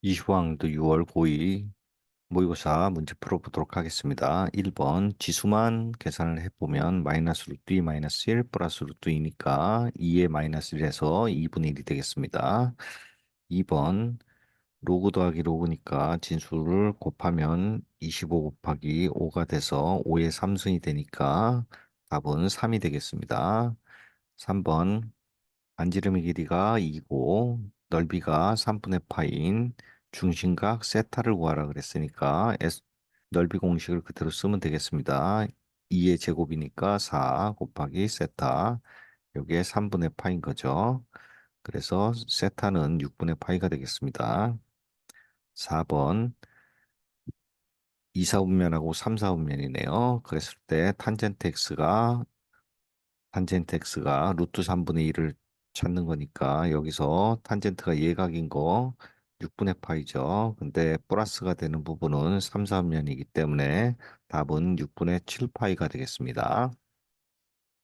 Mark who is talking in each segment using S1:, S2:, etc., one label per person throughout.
S1: 이슈왕도 6월 고2 모의고사 문제 풀어보도록 하겠습니다. 1번 지수만 계산을 해보면 마이너스 루트 2 마이너스 1 플러스 루트 2니까 2의 마이너스 1에서 2분의 1이 되겠습니다. 2번 로그 더하기 로그니까 진수를 곱하면 25 곱하기 5가 돼서 5의 3승이 되니까 답은 3이 되겠습니다. 3번 반지름의 길이가 2고 넓이가 3분의 파인 중심각 세타를 구하라 그랬으니까 넓이 공식을 그대로 쓰면 되겠습니다. 2의 제곱이니까 4 곱하기 세타 여기에 3분의 파인 거죠. 그래서 세타는 6분의 파이가 되겠습니다. 4번 2, 4분면하고 3, 4분면이네요. 그랬을 때 탄젠트 x가 루트 3분의 1을 찾는 거니까 여기서 탄젠트가 예각인 거 6분의 파이죠. 근데 플러스가 되는 부분은 3, 4면이기 때문에 답은 6분의 7파이가 되겠습니다.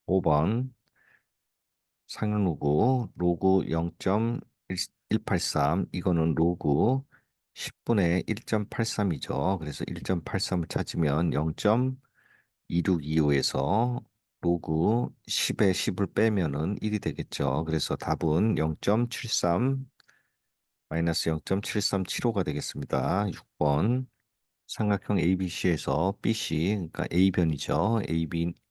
S1: 5번 상형 로그 0.183 이거는 로그 10분의 1.83이죠. 그래서 1.83을 찾으면 0.2625에서 로그 10에 10을 빼면은 1이 되겠죠. 그래서 답은 0.73 마이너스 0.7375가 되겠습니다. 6번 삼각형 ABC에서 BC 그러니까 A변이죠.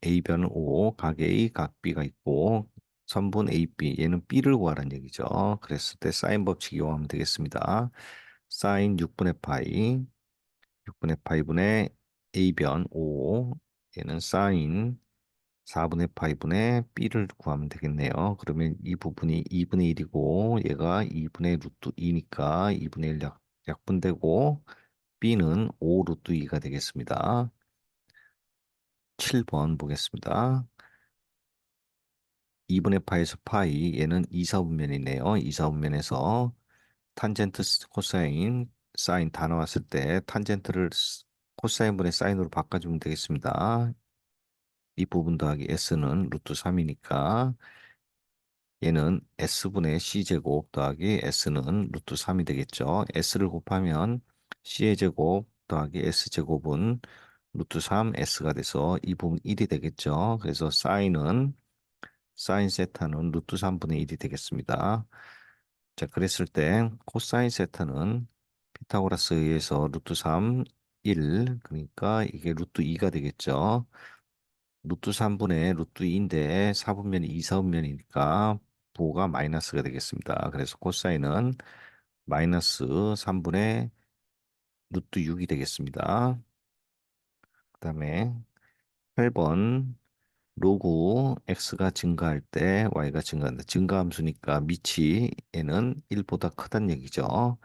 S1: A변은 O, 각 A, 각 B가 있고 선분 AB 얘는 B를 구하라는 얘기죠. 그랬을 때 사인 법칙 이용하면 되겠습니다. 사인 6분의 파이 6분의 파이분의 A변 O 얘는 사인 4분의 파이분의 B를 구하면 되겠네요. 그러면 이 부분이 2분의 1이고 얘가 2분의 루트 2니까 2분의 1 약분되고 B는 5 루트 2가 되겠습니다. 7번 보겠습니다. 2분의 파에서 파이 얘는 2사분면이네요. 2사분면에서 탄젠트 코사인 사인 다 나왔을 때 탄젠트를 코사인분의 사인으로 바꿔주면 되겠습니다. 이 부분 더하기 S는 루트 3이니까 얘는 S분의 C제곱 더하기 S는 루트 3이 되겠죠. S를 곱하면 C의 제곱 더하기 S제곱은 루트 3 S가 돼서 이 부분 1이 되겠죠. 그래서 사인 세타는 루트 3분의 1이 되겠습니다. 자, 그랬을 때 코사인 세타는 피타고라스에 의해서 루트 3, 1 그러니까 이게 루트 2가 되겠죠. 루트 3분의 루트 2인데 4분면이 2, 4분면이니까 부호가 마이너스가 되겠습니다. 그래서 코사인은 마이너스 3분의 루트 6이 되겠습니다. 그다음에 8번 로그 x가 증가할 때 y가 증가한다. 증가함수니까 미치 얘는 1보다 크다는 얘기죠.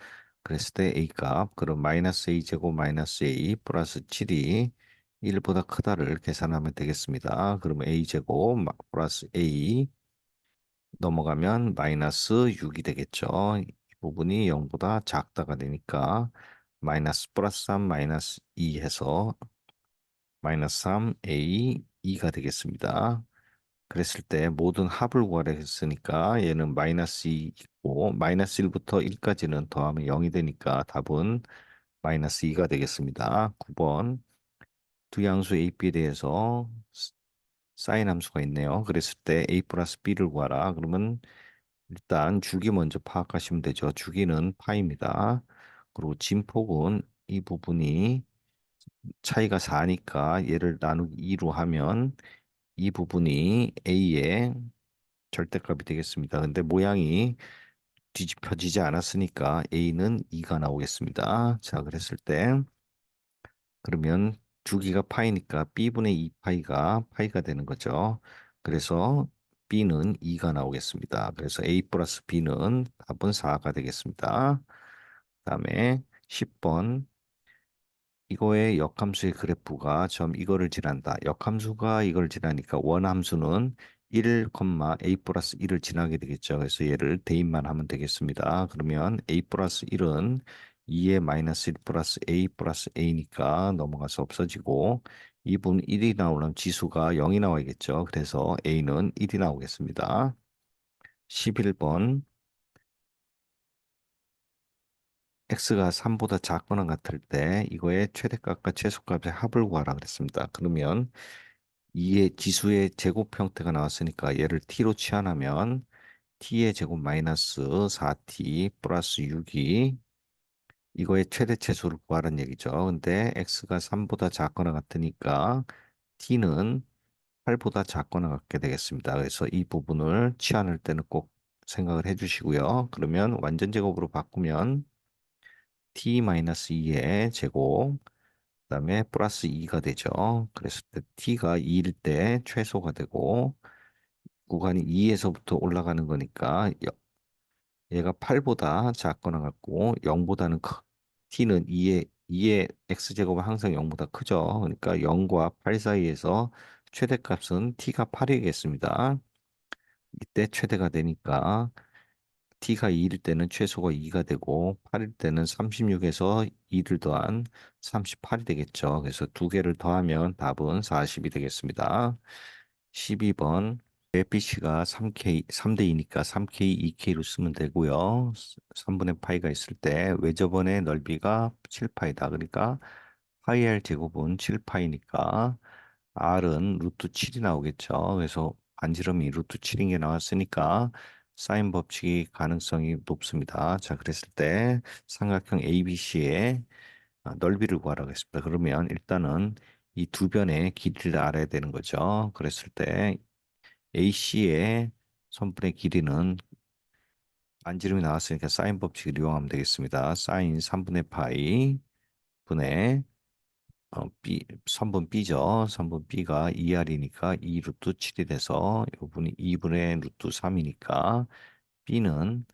S1: 그랬을 때 a 값 그럼 마이너스 a 제곱 마이너스 a 플러스 7이 1보다 크다를 계산하면 되겠습니다. 그러면 a 제곱 플러스 a 넘어가면 마이너스 6이 되겠죠. 이 부분이 0보다 작다가 되니까 마이너스 플러스 3 마이너스 2 해서 마이너스 3a 2가 되겠습니다. 그랬을 때 모든 합을 구하라 했으니까 얘는 마이너스 2 있고 마이너스 1부터 1까지는 더하면 0이 되니까 답은 마이너스 2가 되겠습니다. 9번 두 양수 A, B에 대해서 사인 함수가 있네요. 그랬을 때 A 플러스 B를 구하라. 그러면 일단 주기 먼저 파악하시면 되죠. 주기는 파입니다. 그리고 진폭은 이 부분이 차이가 4니까 얘를 나누기 2로 하면 이 부분이 A의 절대값이 되겠습니다. 근데 모양이 뒤집혀지지 않았으니까 A는 2가 나오겠습니다. 자, 그랬을 때 그러면 주기가 파이니까 B분의 2파이가 파이가 되는 거죠. 그래서 B는 2가 나오겠습니다. 그래서 A 플러스 B는 답은 4가 되겠습니다. 그다음에 10번 이거의 역함수의 그래프가 점 이거를 지난다. 역함수가 이걸 지나니까 원함수는 1, A 플러스 1을 지나게 되겠죠. 그래서 얘를 대입만 하면 되겠습니다. 그러면 A 플러스 1은 2의 마이너스 1 플러스 A 플러스 A니까 넘어가서 없어지고 이 부분 1이 나오려면 지수가 0이 나와야겠죠. 그래서 A는 1이 나오겠습니다. 11번 x가 3보다 작거나 같을 때 이거의 최대값과 최소값의 합을 구하라 그랬습니다. 그러면 이의 지수의 제곱 형태가 나왔으니까 얘를 t로 치환하면 t의 제곱 마이너스 4t 플러스 6이 이거의 최대치수를 구하라는 얘기죠. 근데 x가 3보다 작거나 같으니까 t는 8보다 작거나 같게 되겠습니다. 그래서 이 부분을 치환할 때는 꼭 생각을 해주시고요. 그러면 완전 제곱으로 바꾸면 t-2의 제곱, 그다음에 플러스 2가 되죠. 그랬을 때 t가 2일 때 최소가 되고 구간이 2에서부터 올라가는 거니까 얘가 8보다 작거나 같고 0보다는 t는 2의 x제곱은 항상 0보다 크죠. 그러니까 0과 8 사이에서 최대값은 t가 8이겠습니다. 이때 최대가 되니까 t가 2일 때는 최소가 2가 되고 8일 때는 36에서 2를 더한 38이 되겠죠. 그래서 두 개를 더하면 답은 40이 되겠습니다. 12번 APC가 3K, 3대 2니까 3K, 2K로 쓰면 되고요. 3분의 파이가 있을 때 외접원의 넓이가 7파이다. 그러니까 파이 R 제곱은 7파이니까 R은 루트 7이 나오겠죠. 그래서 반지름이 루트 7인 게 나왔으니까 사인 법칙이 가능성이 높습니다. 자, 그랬을 때 삼각형 ABC의 넓이를 구하라고 했습니다. 그러면 일단은 이 두 변의 길이를 알아야 되는 거죠. 그랬을 때 AC의 선분의 길이는 반지름이 나왔으니까 사인 법칙을 이용하면 되겠습니다. 사인 3분의 파이 분의 B, 선분 B죠. 선분 B가 2R이니까 2 루트 7이 돼서 요분이 2분의 루트 3이니까 B는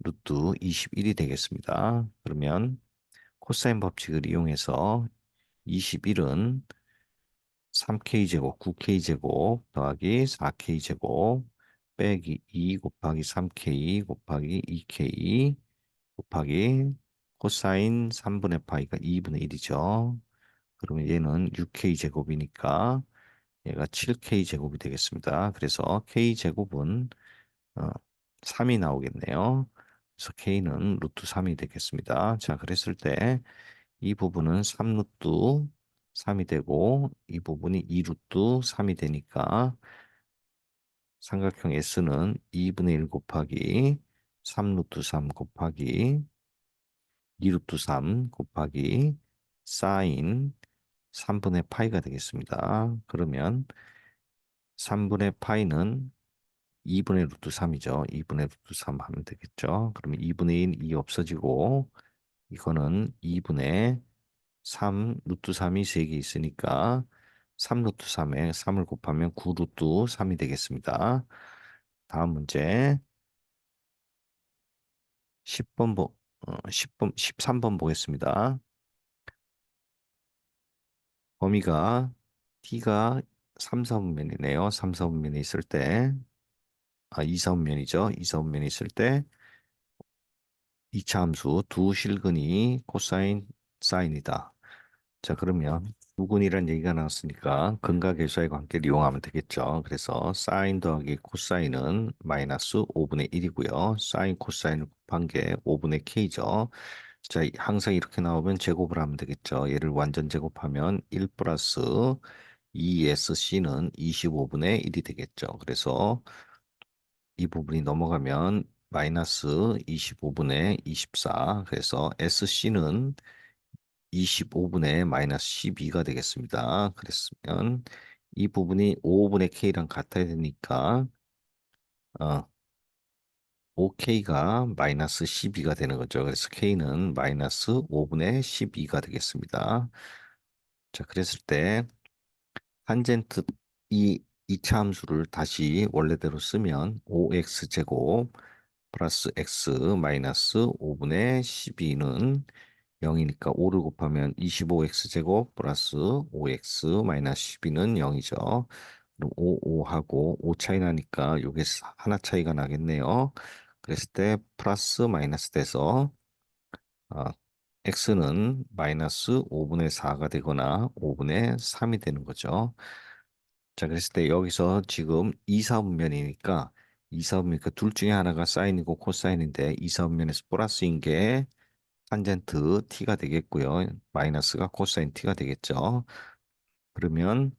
S1: 루트 21이 되겠습니다. 그러면 코사인 법칙을 이용해서 21은 3K제곱, 9K제곱 더하기 4K제곱 빼기 2 곱하기 3K 곱하기 2K 곱하기 코사인 3분의 파이가 2분의 1이죠. 그러면 얘는 6K제곱이니까 얘가 7K제곱이 되겠습니다. 그래서 K제곱은 어, 3이 나오겠네요. 그래서 K는 루트 3이 되겠습니다. 자, 그랬을 때 이 부분은 3루트 3이 되고 이 부분이 2루트 3이 되니까 삼각형 S는 2분의 1 곱하기 3루트 3 곱하기 2루트 3 곱하기 사인 3분의 파이가 되겠습니다. 그러면 3분의 파이는 2분의 루트 3이죠. 2분의 루트 3 하면 되겠죠. 그러면 2분의 1, 2 없어지고 이거는 2분의 3, 루트 3이 3개 있으니까 3 루트 3에 3을 곱하면 9 루트 3이 되겠습니다. 다음 문제 10번 10번 13번 보겠습니다. 범위가 t가 3, 4분면이네요. 3, 4분면에 있을 때 2, 4분면이죠. 2, 4분면에 있을 때 2차 함수 두 실근이 코사인 사인이다. 자, 그러면 부근이란 얘기가 나왔으니까 근각계수의 관계를 이용하면 되겠죠. 그래서 사인 더하기 코사인은 마이너스 5분의 1이고요. 사인 코사인을 곱한 게 5분의 k죠. 자, 항상 이렇게 나오면 제곱을 하면 되겠죠. 얘를 완전 제곱하면 1 플러스 2SC는 25분의 1이 되겠죠. 그래서 이 부분이 넘어가면 마이너스 25분의 24. 그래서 SC는 25분의 마이너스 12가 되겠습니다. 그랬으면 이 부분이 5분의 K랑 같아야 되니까 5K가 마이너스 12가 되는 거죠. 그래서 K는 마이너스 5분의 12가 되겠습니다. 자, 그랬을 때 탄젠트 이차 함수를 다시 원래대로 쓰면 5x 제곱 플러스 x 마이너스 5분의 12는 0이니까 5를 곱하면 25x 제곱 플러스 5x 마이너스 12는 0이죠. 그럼 5, 5하고 5 차이 나니까 요게 하나 차이가 나겠네요. 그랬을 때 플러스 마이너스 돼서 아, x는 마이너스 5분의 4가 되거나 5분의 3이 되는 거죠. 자, 그랬을 때 여기서 지금 이사분면이니까 이사분면 그둘 중에 하나가 사인이고 코사인인데 이사분면에서 플러스인 게 탄젠트 t가 되겠고요. 마이너스가 코사인 t가 되겠죠. 그러면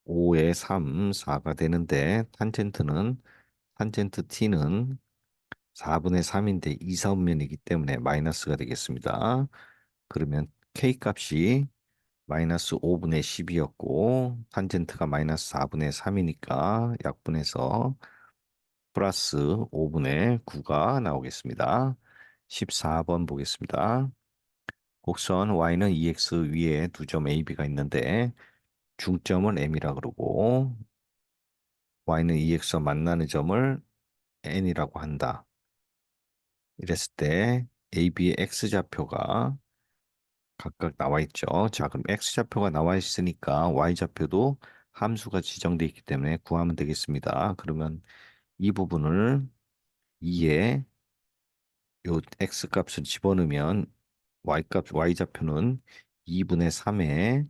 S1: 5에 3, 4가 되는데 탄젠트 t는 4분의 3인데 이사분면이기 때문에 마이너스가 되겠습니다. 그러면 k 값이 마이너스 5분의 10이었고 탄젠트가 마이너스 4분의 3이니까 약분해서 플러스 5분의 9가 나오겠습니다. 14번 보겠습니다. 곡선 y는 2x 위에 두 점 a, b가 있는데 중점은 m이라 그러고 y는 2x와 만나는 점을 n이라고 한다. 이랬을 때 a, b의 x좌표가 각각 나와 있죠. 자, 그럼 x좌표가 나와 있으니까 y좌표도 함수가 지정되어 있기 때문에 구하면 되겠습니다. 그러면 이 부분을 2에 요 x 값을 집어넣으면 y좌표는 2분의 3에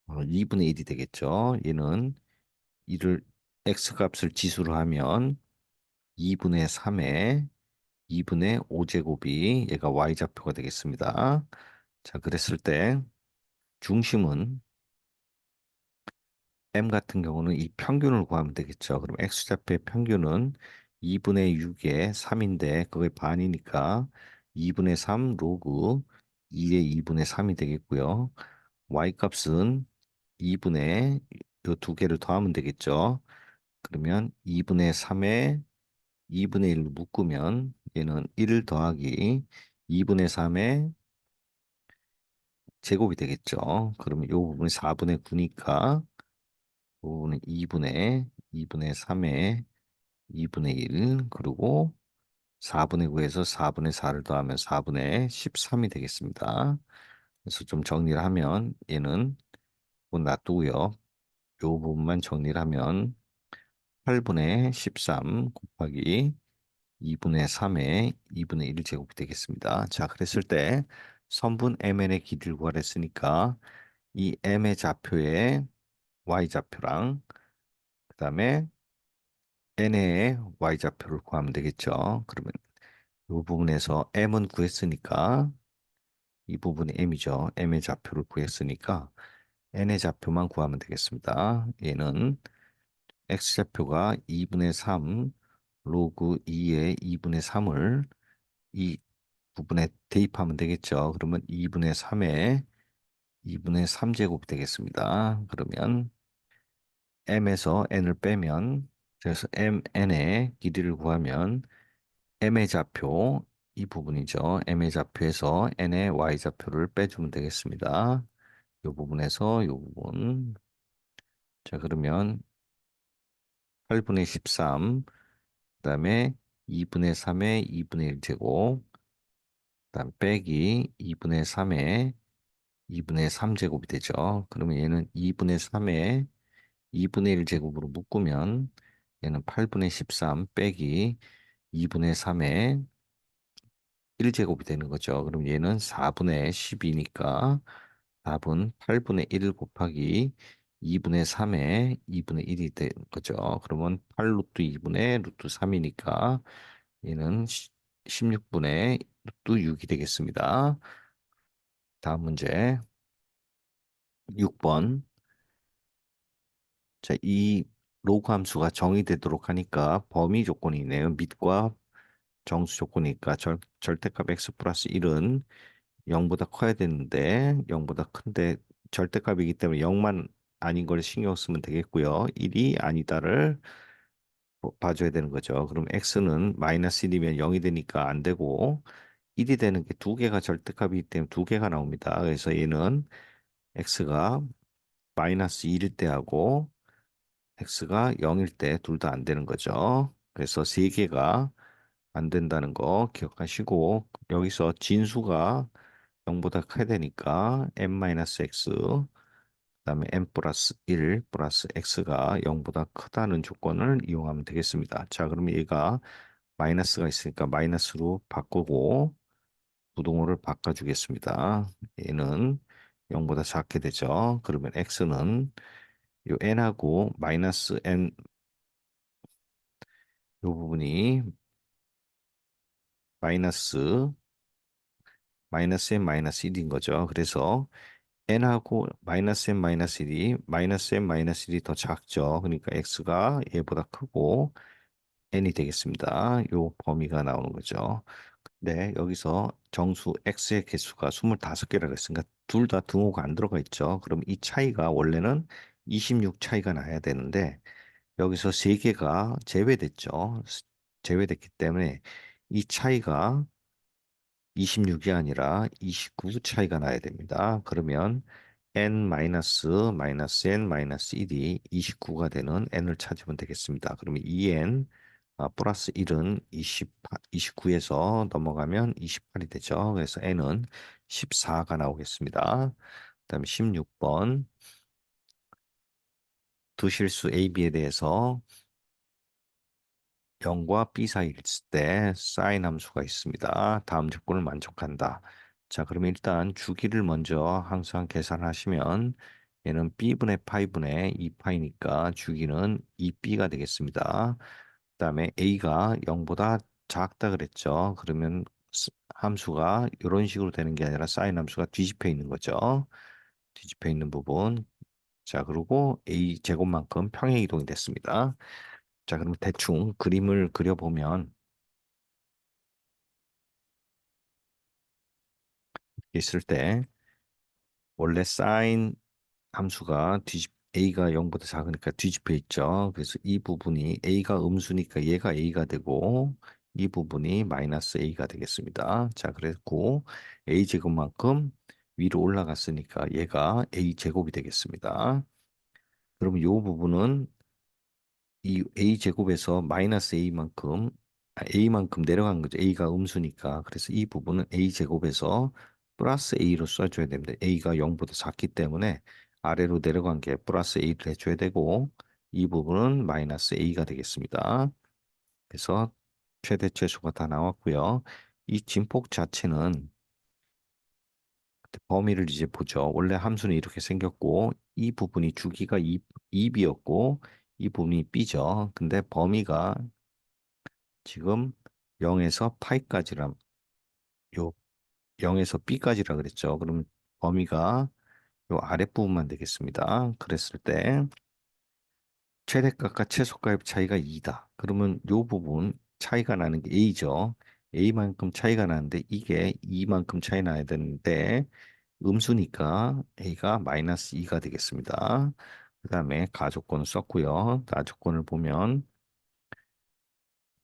S1: 2분의 1이 되겠죠. 얘는 이를 x 값을 지수로 하면 2분의 3에 2분의 5제곱이 얘가 y좌표가 되겠습니다. 자, 그랬을 때 중심은 m 같은 경우는 이 평균을 구하면 되겠죠. 그럼 x좌표의 평균은 2분의 6에 3인데 그게 반이니까 2분의 3 로그 2의 2분의 3이 되겠고요. y 값은 2분의 요 두 개를 더하면 되겠죠. 그러면 2분의 3에 2분의 1로 묶으면 얘는 1 더하기 2분의 3의 제곱이 되겠죠. 그러면 요 부분이 4분의 9니까 부분은 2분의 3의 2분의 1 그리고 4분의 9에서 4분의 4를 더하면 4분의 13이 되겠습니다. 그래서 좀 정리를 하면 얘는 뭐 놔두고요. 요 부분만 정리를 하면 8분의 13 곱하기 2분의 3의 2분의 1 제곱이 되겠습니다. 자, 그랬을 때 선분 mn의 길이를 구하랬으니까 이 m의 좌표에 y좌표랑 그다음에 n의 y좌표를 구하면 되겠죠. 그러면 이 부분에서 m은 구했으니까 이 부분이 m이죠. m의 좌표를 구했으니까 n의 좌표만 구하면 되겠습니다. 얘는 x좌표가 2분의 3 로그 2의 2분의 3을 이 부분에 대입하면 되겠죠. 그러면 2분의 3에 2분의 3제곱이 되겠습니다. 그러면 m에서 n을 빼면 그래서 mn의 길이를 구하면 m의 좌표 이 부분이죠. m의 좌표에서 n의 y좌표를 빼주면 되겠습니다. 이 부분에서 이 부분. 자, 그러면 8분의 13, 그다음에 2분의 3의 2분의 1제곱, 그다음 빼기 2분의 3의 2분의 3제곱이 되죠. 그러면 얘는 2분의 3의 2분의 1제곱으로 묶으면 얘는 8분의 13 빼기 2분의 3의 1제곱이 되는 거죠. 그럼 얘는 4분의 12니까 답은 8분의 1 곱하기 2분의 3의 2분의 1이 되는 거죠. 그러면 8 루트 2분의 루트 3이니까 얘는 16분의 루트 6이 되겠습니다. 다음 문제 6번. 자, 이 로그 함수가 정의되도록 하니까 범위 조건이 있네요. 밑과 정수 조건이니까 절대값 x 플러스 1은 0보다 커야 되는데 0보다 큰데 절대값이기 때문에 0만 아닌 걸 신경 쓰면 되겠고요. 1이 아니다를 봐줘야 되는 거죠. 그럼 x는 마이너스 1이면 0이 되니까 안 되고 1이 되는 게 두 개가 절대값이기 때문에 두 개가 나옵니다. 그래서 얘는 x가 마이너스 1일 때 하고 x가 0일 때 둘 다 안 되는 거죠. 그래서 세 개가 안 된다는 거 기억하시고 여기서 진수가 0보다 커야 되니까 m-x 그다음에 m 플러스 1 플러스 x가 0보다 크다는 조건을 이용하면 되겠습니다. 자, 그러면 얘가 마이너스가 있으니까 마이너스로 바꾸고 부동호를 바꿔주겠습니다. 얘는 0보다 작게 되죠. 그러면 x는 요 n하고 마이너스 n 요 부분이 마이너스 마이너스 n 마이너스 1인 거죠. 그래서 n하고 마이너스 n 마이너스 1이 마이너스 n 마이너스 1이 더 작죠. 그러니까 x가 얘보다 크고 n이 되겠습니다. 요 범위가 나오는 거죠. 네, 여기서 정수 x의 개수가 25개라고 했으니까 둘 다 등호가 안 들어가 있죠. 그럼 이 차이가 원래는 26 차이가 나야 되는데 여기서 3개가 제외됐죠. 제외됐기 때문에 이 차이가 26이 아니라 29 차이가 나야 됩니다. 그러면 n 마이너스 마이너스 n 마이너스 1이 29가 되는 n을 찾으면 되겠습니다. 그러면 2n 플러스 1은 29에서 넘어가면 28이 되죠. 그래서 n은 14가 나오겠습니다. 그다음에 16번 두 실수 A, B에 대해서 0과 B 사이에 있을 때 사인 함수가 있습니다. 다음 조건을 만족한다. 자, 그러면 일단 주기를 먼저 항상 계산하시면 얘는 B분의 파이분의 2파이니까 주기는 2B가 되겠습니다. 그다음에 A가 0보다 작다 그랬죠. 그러면 함수가 이런 식으로 되는 게 아니라 사인 함수가 뒤집혀 있는 거죠. 뒤집혀 있는 부분. 자, 그리고 A 제곱만큼 평행 이동이 됐습니다. 자, 그럼 대충 그림을 그려보면 있을 때 원래 사인 함수가 a가 0보다 작으니까 뒤집혀 있죠. 그래서 이 부분이 a가 음수니까 얘가 a가 되고 이 부분이 마이너스 a가 되겠습니다. 자, 그랬고 a 제곱만큼 위로 올라갔으니까 얘가 a 제곱이 되겠습니다. 그러면 이 부분은 이 a 제곱에서 마이너스 a만큼 내려간 거죠. a가 음수니까. 그래서 이 부분은 a 제곱에서 플러스 a로 써줘야 됩니다. a가 0보다 작기 때문에 아래로 내려간 게 플러스 a를 해줘야 되고 이 부분은 마이너스 a가 되겠습니다. 그래서 최대 최소가 다 나왔고요. 이 진폭 자체는 범위를 이제 보죠. 원래 함수는 이렇게 생겼고 이 부분이 주기가 2b였고 이 부분이 b죠. 근데 범위가 지금 0에서 파이까지라 요 0에서 b까지라 그랬죠. 그럼 범위가 요 아랫부분만 되겠습니다. 그랬을 때 최대값과 최소값의 차이가 2다. 그러면 요 부분 차이가 나는 게 a죠. a만큼 차이가 나는데 이게 2만큼 차이 나야 되는데 음수니까 a가 마이너스 2가 되겠습니다. 그 다음에 가조건을 썼고요. 나조건을 보면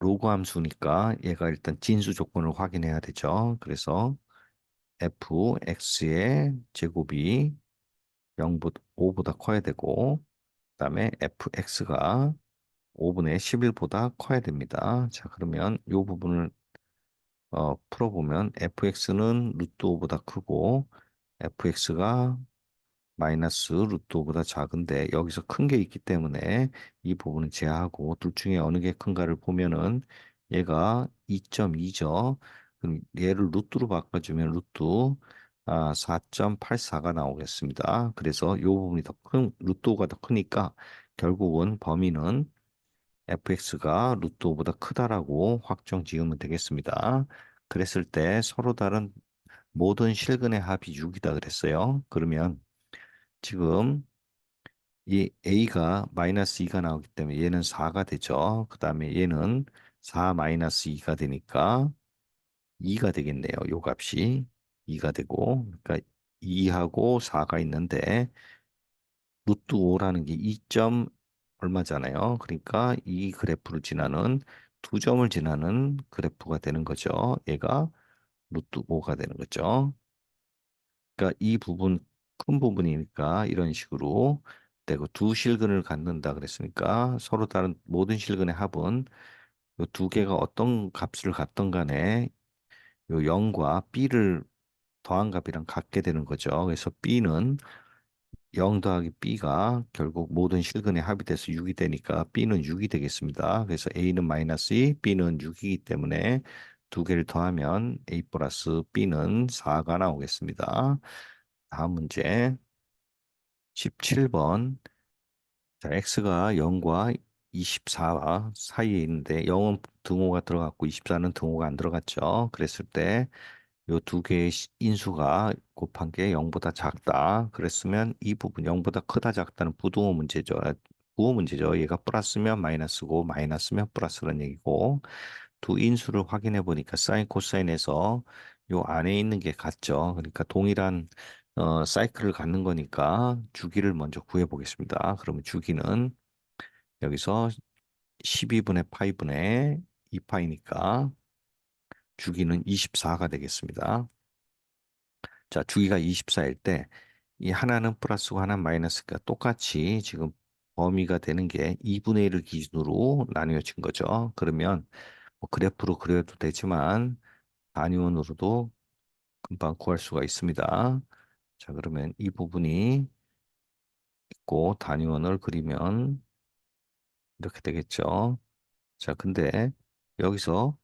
S1: 로그 함수니까 얘가 일단 진수 조건을 확인해야 되죠. 그래서 fx의 제곱이 0보다 5보다 커야 되고 그다음에 fx가 5분의 11보다 커야 됩니다. 자, 그러면 이 부분을 풀어보면 fx는 루트 5보다 크고 fx가 마이너스 루트 5보다 작은데 여기서 큰 게 있기 때문에 이 부분은 제하고 둘 중에 어느 게 큰가를 보면은 얘가 2.2죠. 그럼 얘를 루트로 바꿔주면 루트 4.84가 나오겠습니다. 그래서 이 부분이 더 큰, 루트 5가 더 크니까 결국은 범위는 fx가 루트 5보다 크다라고 확정 지으면 되겠습니다. 그랬을 때 서로 다른 모든 실근의 합이 6이다 그랬어요. 그러면 지금 이 a가 마이너스 2가 나오기 때문에 얘는 4가 되죠. 그 다음에 얘는 4 마이너스 2가 되니까 2가 되겠네요. 요 값이 2가 되고 그러니까 2하고 4가 있는데 루트 5라는 게 2점 얼마잖아요. 그러니까 이 그래프를 지나는 두 점을 지나는 그래프가 되는 거죠. 얘가 루트 5가 되는 거죠. 그러니까 이 부분 큰 부분이니까 이런 식으로 되고 두 실근을 갖는다 그랬으니까 서로 다른 모든 실근의 합은 이 두 개가 어떤 값을 갖던 간에 요 0과 b를 더한 값이랑 같게 되는 거죠. 그래서 b는 0 더하기 b가 결국 모든 실근의 합이 돼서 6이 되니까 b는 6이 되겠습니다. 그래서 a는 마이너스 2, b는 6이기 때문에 두 개를 더하면 a 플러스 b는 4가 나오겠습니다. 다음 문제 17번. 자, x가 0과 24 사이에 있는데 0은 등호가 들어갔고 24는 등호가 안 들어갔죠. 그랬을 때 요 두 개의 인수가 곱한 게 0보다 작다. 그랬으면 이 부분 0보다 크다 작다는 부등호 문제죠. 부호 문제죠. 얘가 플러스면 마이너스고 마이너스면 플러스라는 얘기고 두 인수를 확인해 보니까 사인 코사인에서 요 안에 있는 게 같죠. 그러니까 동일한 사이클을 갖는 거니까 주기를 먼저 구해 보겠습니다. 그러면 주기는 여기서 12분의 파이분의 2파이니까 주기는 24가 되겠습니다. 자, 주기가 24일 때 이 하나는 플러스고 하나는 마이너스가 똑같이 지금 범위가 되는 게 2분의 1을 기준으로 나뉘어진 거죠. 그러면 뭐 그래프로 그려도 되지만 단위원으로도 금방 구할 수가 있습니다. 자, 그러면 이 부분이 있고 단위원을 그리면 이렇게 되겠죠. 자, 근데 여기서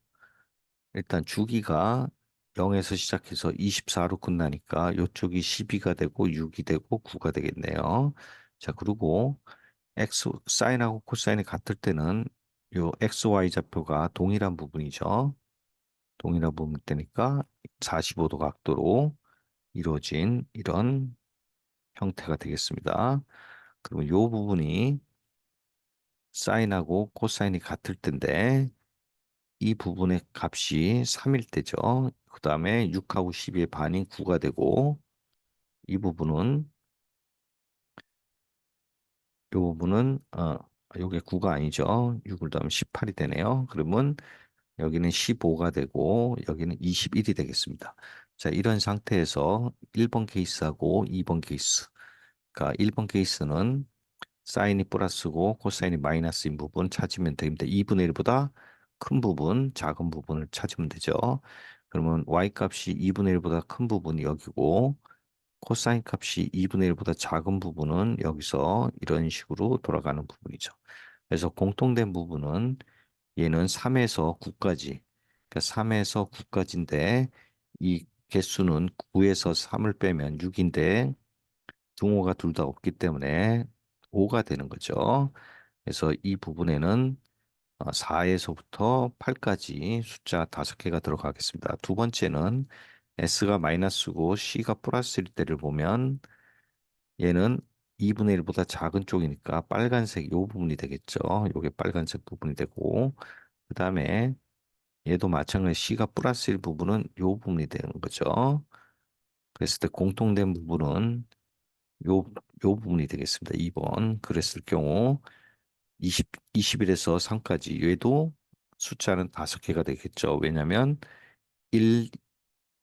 S1: 일단 주기가 0에서 시작해서 24로 끝나니까 이쪽이 12가 되고 6이 되고 9가 되겠네요. 자, 그리고 x 사인하고 코사인이 같을 때는 요 xy 좌표가 동일한 부분이죠. 동일한 부분 되니까 45도 각도로 이루어진 이런 형태가 되겠습니다. 그러면 요 부분이 사인하고 코사인이 같을 텐데 이 부분의 값이 3일 때죠. 그 다음에 6하고 12의 반인 9가 되고 이 부분은 이 부분은 요게 9가 아니죠. 6을 더하면 18이 되네요. 그러면 여기는 15가 되고 여기는 21이 되겠습니다. 자, 이런 상태에서 1번 케이스하고 2번 케이스. 그러니까 1번 케이스는 사인이 플러스고 코사인이 마이너스인 부분 찾으면 됩니다. 2분의 1보다 큰 부분, 작은 부분을 찾으면 되죠. 그러면 y 값이 2분의 1보다 큰 부분이 여기고 코사인 값이 2분의 1보다 작은 부분은 여기서 이런 식으로 돌아가는 부분이죠. 그래서 공통된 부분은 얘는 3에서 9까지, 그러니까 3에서 9까지인데 이 개수는 9에서 3을 빼면 6인데 등호가 둘 다 없기 때문에 5가 되는 거죠. 그래서 이 부분에는 4에서부터 8까지 숫자 5개가 들어가겠습니다. 두 번째는 S가 마이너스고 C가 플러스일 때를 보면 얘는 2분의 1보다 작은 쪽이니까 빨간색 이 부분이 되겠죠. 이게 빨간색 부분이 되고 그 다음에 얘도 마찬가지 C가 플러스일 부분은 이 부분이 되는 거죠. 그랬을 때 공통된 부분은 요, 요 부분이 되겠습니다. 2번. 그랬을 경우 21에서 3까지 얘도 숫자는 5개가 되겠죠. 왜냐하면 1,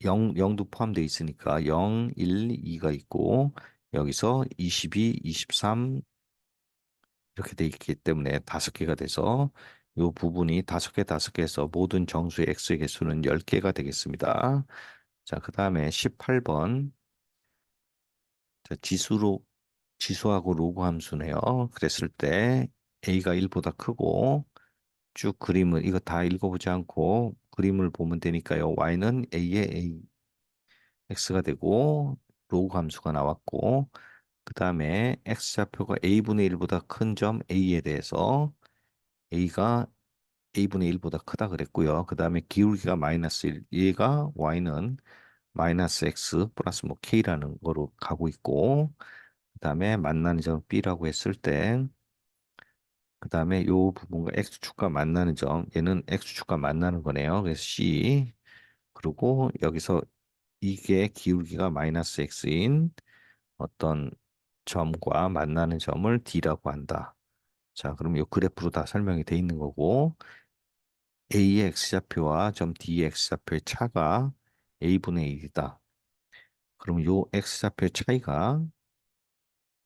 S1: 0, 0도 포함되어 있으니까 0, 1, 2가 있고 여기서 22, 23 이렇게 되어 있기 때문에 5개가 돼서 이 부분이 5개, 5개에서 모든 정수의 x의 개수는 10개가 되겠습니다. 자, 그 다음에 18번. 자, 지수하고 로그 함수네요. 그랬을 때 a가 1보다 크고 쭉 그림을 이거 다 읽어보지 않고 그림을 보면 되니까요. y는 a의 a x가 되고 로그 함수가 나왔고 그 다음에 x좌표가 a분의 1보다 큰 점 a에 대해서 a가 a분의 1보다 크다 그랬고요. 그 다음에 기울기가 마이너스 1, 얘가 y는 마이너스 x 플러스 뭐 k라는 거로 가고 있고 그 다음에 만나는 점 b라고 했을 때 그 다음에 요 부분과 x축과 만나는 점 얘는 x축과 만나는 거네요. 그래서 c 그리고 여기서 이게 기울기가 마이너스 x인 어떤 점과 만나는 점을 d라고 한다. 자, 그럼 이 그래프로 다 설명이 돼 있는 거고 A의 x좌표와 점 D의 x좌표의 차가 A분의 1이다. 그럼 요 x좌표의 차이가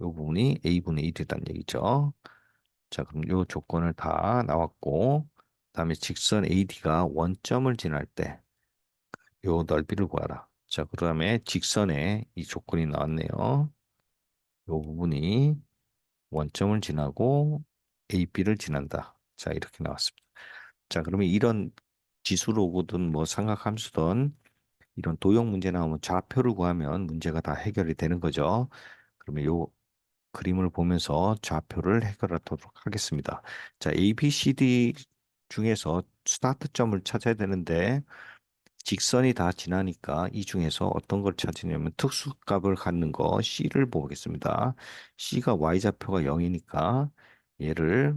S1: 요 부분이 A분의 1이라는 얘기죠. 자, 그럼 요 조건을 다 나왔고 그다음에 직선 AD가 원점을 지날 때 요 넓이를 구하라. 자, 그다음에 직선에 이 조건이 나왔네요. 요 부분이 원점을 지나고 AB를 지난다. 자, 이렇게 나왔습니다. 자, 그러면 이런 지수로거든 뭐 삼각함수든 이런 도형 문제 나오면 좌표를 구하면 문제가 다 해결이 되는 거죠. 그러면 요 그림을 보면서 좌표를 해결하도록 하겠습니다. 자, A, B, C, D 중에서 스타트점을 찾아야 되는데 직선이 다 지나니까 이 중에서 어떤 걸 찾으냐면 특수값을 갖는 거 C를 보겠습니다. C가 Y좌표가 0이니까 얘를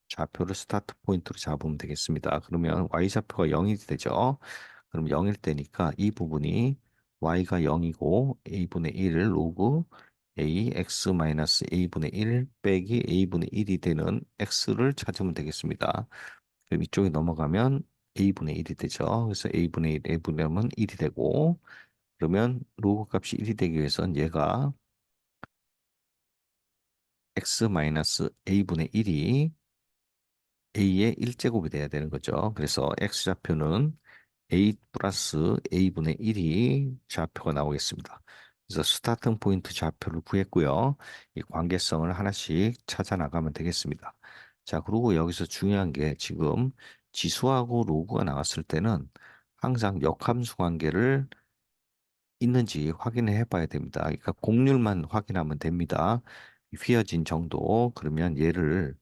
S1: 좌표를 스타트 포인트로 잡으면 되겠습니다. 그러면 Y좌표가 0이 되죠. 그럼 0일 때니까 이 부분이 Y가 0이고 A분의 1 로그 A X 마이너스 A분의 1 빼기 A분의 1이 되는 X를 찾으면 되겠습니다. 그럼 이쪽에 넘어가면 a분의 1이 되죠. 그래서 a분의 1, a분의 1은 1이 되고 그러면 로그 값이 1이 되기 위해서는 얘가 x 마이너스 a분의 1이 a의 1제곱이 돼야 되는 거죠. 그래서 x좌표는 a 플러스 a분의 1이 좌표가 나오겠습니다. 그래서 스타팅 포인트 좌표를 구했고요. 이 관계성을 하나씩 찾아 나가면 되겠습니다. 자, 그리고 여기서 중요한 게 지금 지수하고 로그가 나왔을 때는 항상 역함수 관계를 있는지 확인해 봐야 됩니다. 그러니까 곡률만 확인하면 됩니다. 휘어진 정도. 그러면 얘를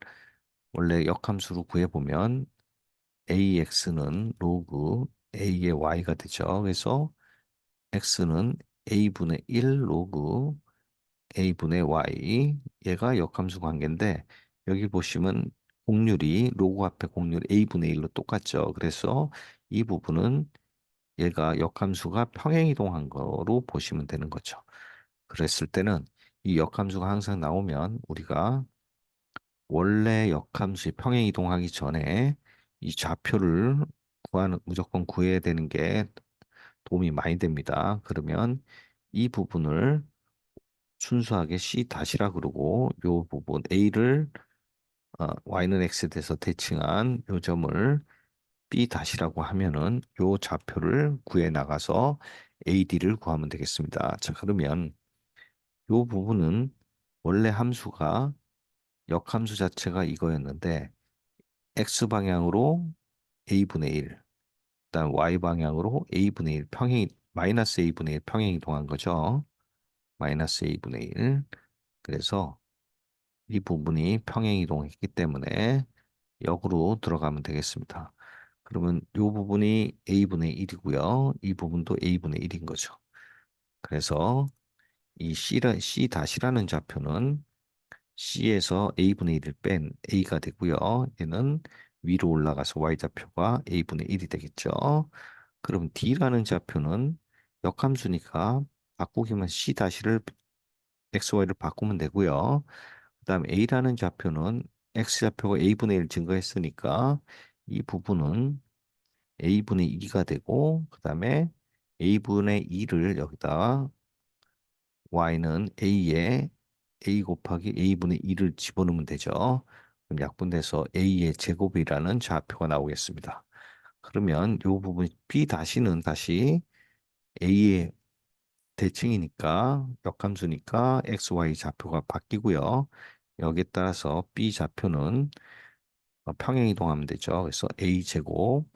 S1: 원래 역함수로 구해보면 AX는 로그 A의 Y가 되죠. 그래서 X는 A분의 1 로그 A분의 Y 얘가 역함수 관계인데 여기 보시면 곡률이 로그 앞에 곡률 A분의 1로 똑같죠. 그래서 이 부분은 얘가 역함수가 평행이동한 거로 보시면 되는 거죠. 그랬을 때는 이 역함수가 항상 나오면 우리가 원래 역함수의 평행 이동하기 전에 이 좌표를 무조건 구해야 되는 게 도움이 많이 됩니다. 그러면 이 부분을 순수하게 C 다시라 그러고 요 부분 A를 Y는 X에 대해서 대칭한 요 점을 B 다시라고 하면은 요 좌표를 구해 나가서 AD를 구하면 되겠습니다. 자, 그러면 요 부분은 원래 함수가 역함수 자체가 이거였는데 x 방향으로 a분의 1, 그다음 y 방향으로 a분의 1 평행 마이너스 a분의 1 평행 이동한 거죠. 마이너스 a분의 1. 그래서 이 부분이 평행 이동했기 때문에 역으로 들어가면 되겠습니다. 그러면 이 부분이 a분의 1이고요. 이 부분도 a분의 1인 거죠. 그래서 이 C 다시라는 좌표는 C에서 A분의 1을 뺀 A가 되고요. 얘는 위로 올라가서 Y좌표가 A분의 1이 되겠죠. 그럼 D라는 좌표는 역함수니까 바꾸기만 C 다시를 XY를 바꾸면 되고요. 그다음 A라는 좌표는 X좌표가 A분의 1 증가했으니까 이 부분은 A분의 2가 되고 그다음에 A분의 2를 여기다 y는 a에 a 곱하기 a분의 2를 집어넣으면 되죠. 그럼 약분돼서 a의 제곱이라는 좌표가 나오겠습니다. 그러면 이 부분 b 다시는 다시 a의 대칭이니까 역함수니까 x, y 좌표가 바뀌고요. 여기에 따라서 b 좌표는 평행 이동하면 되죠. 그래서 a 제곱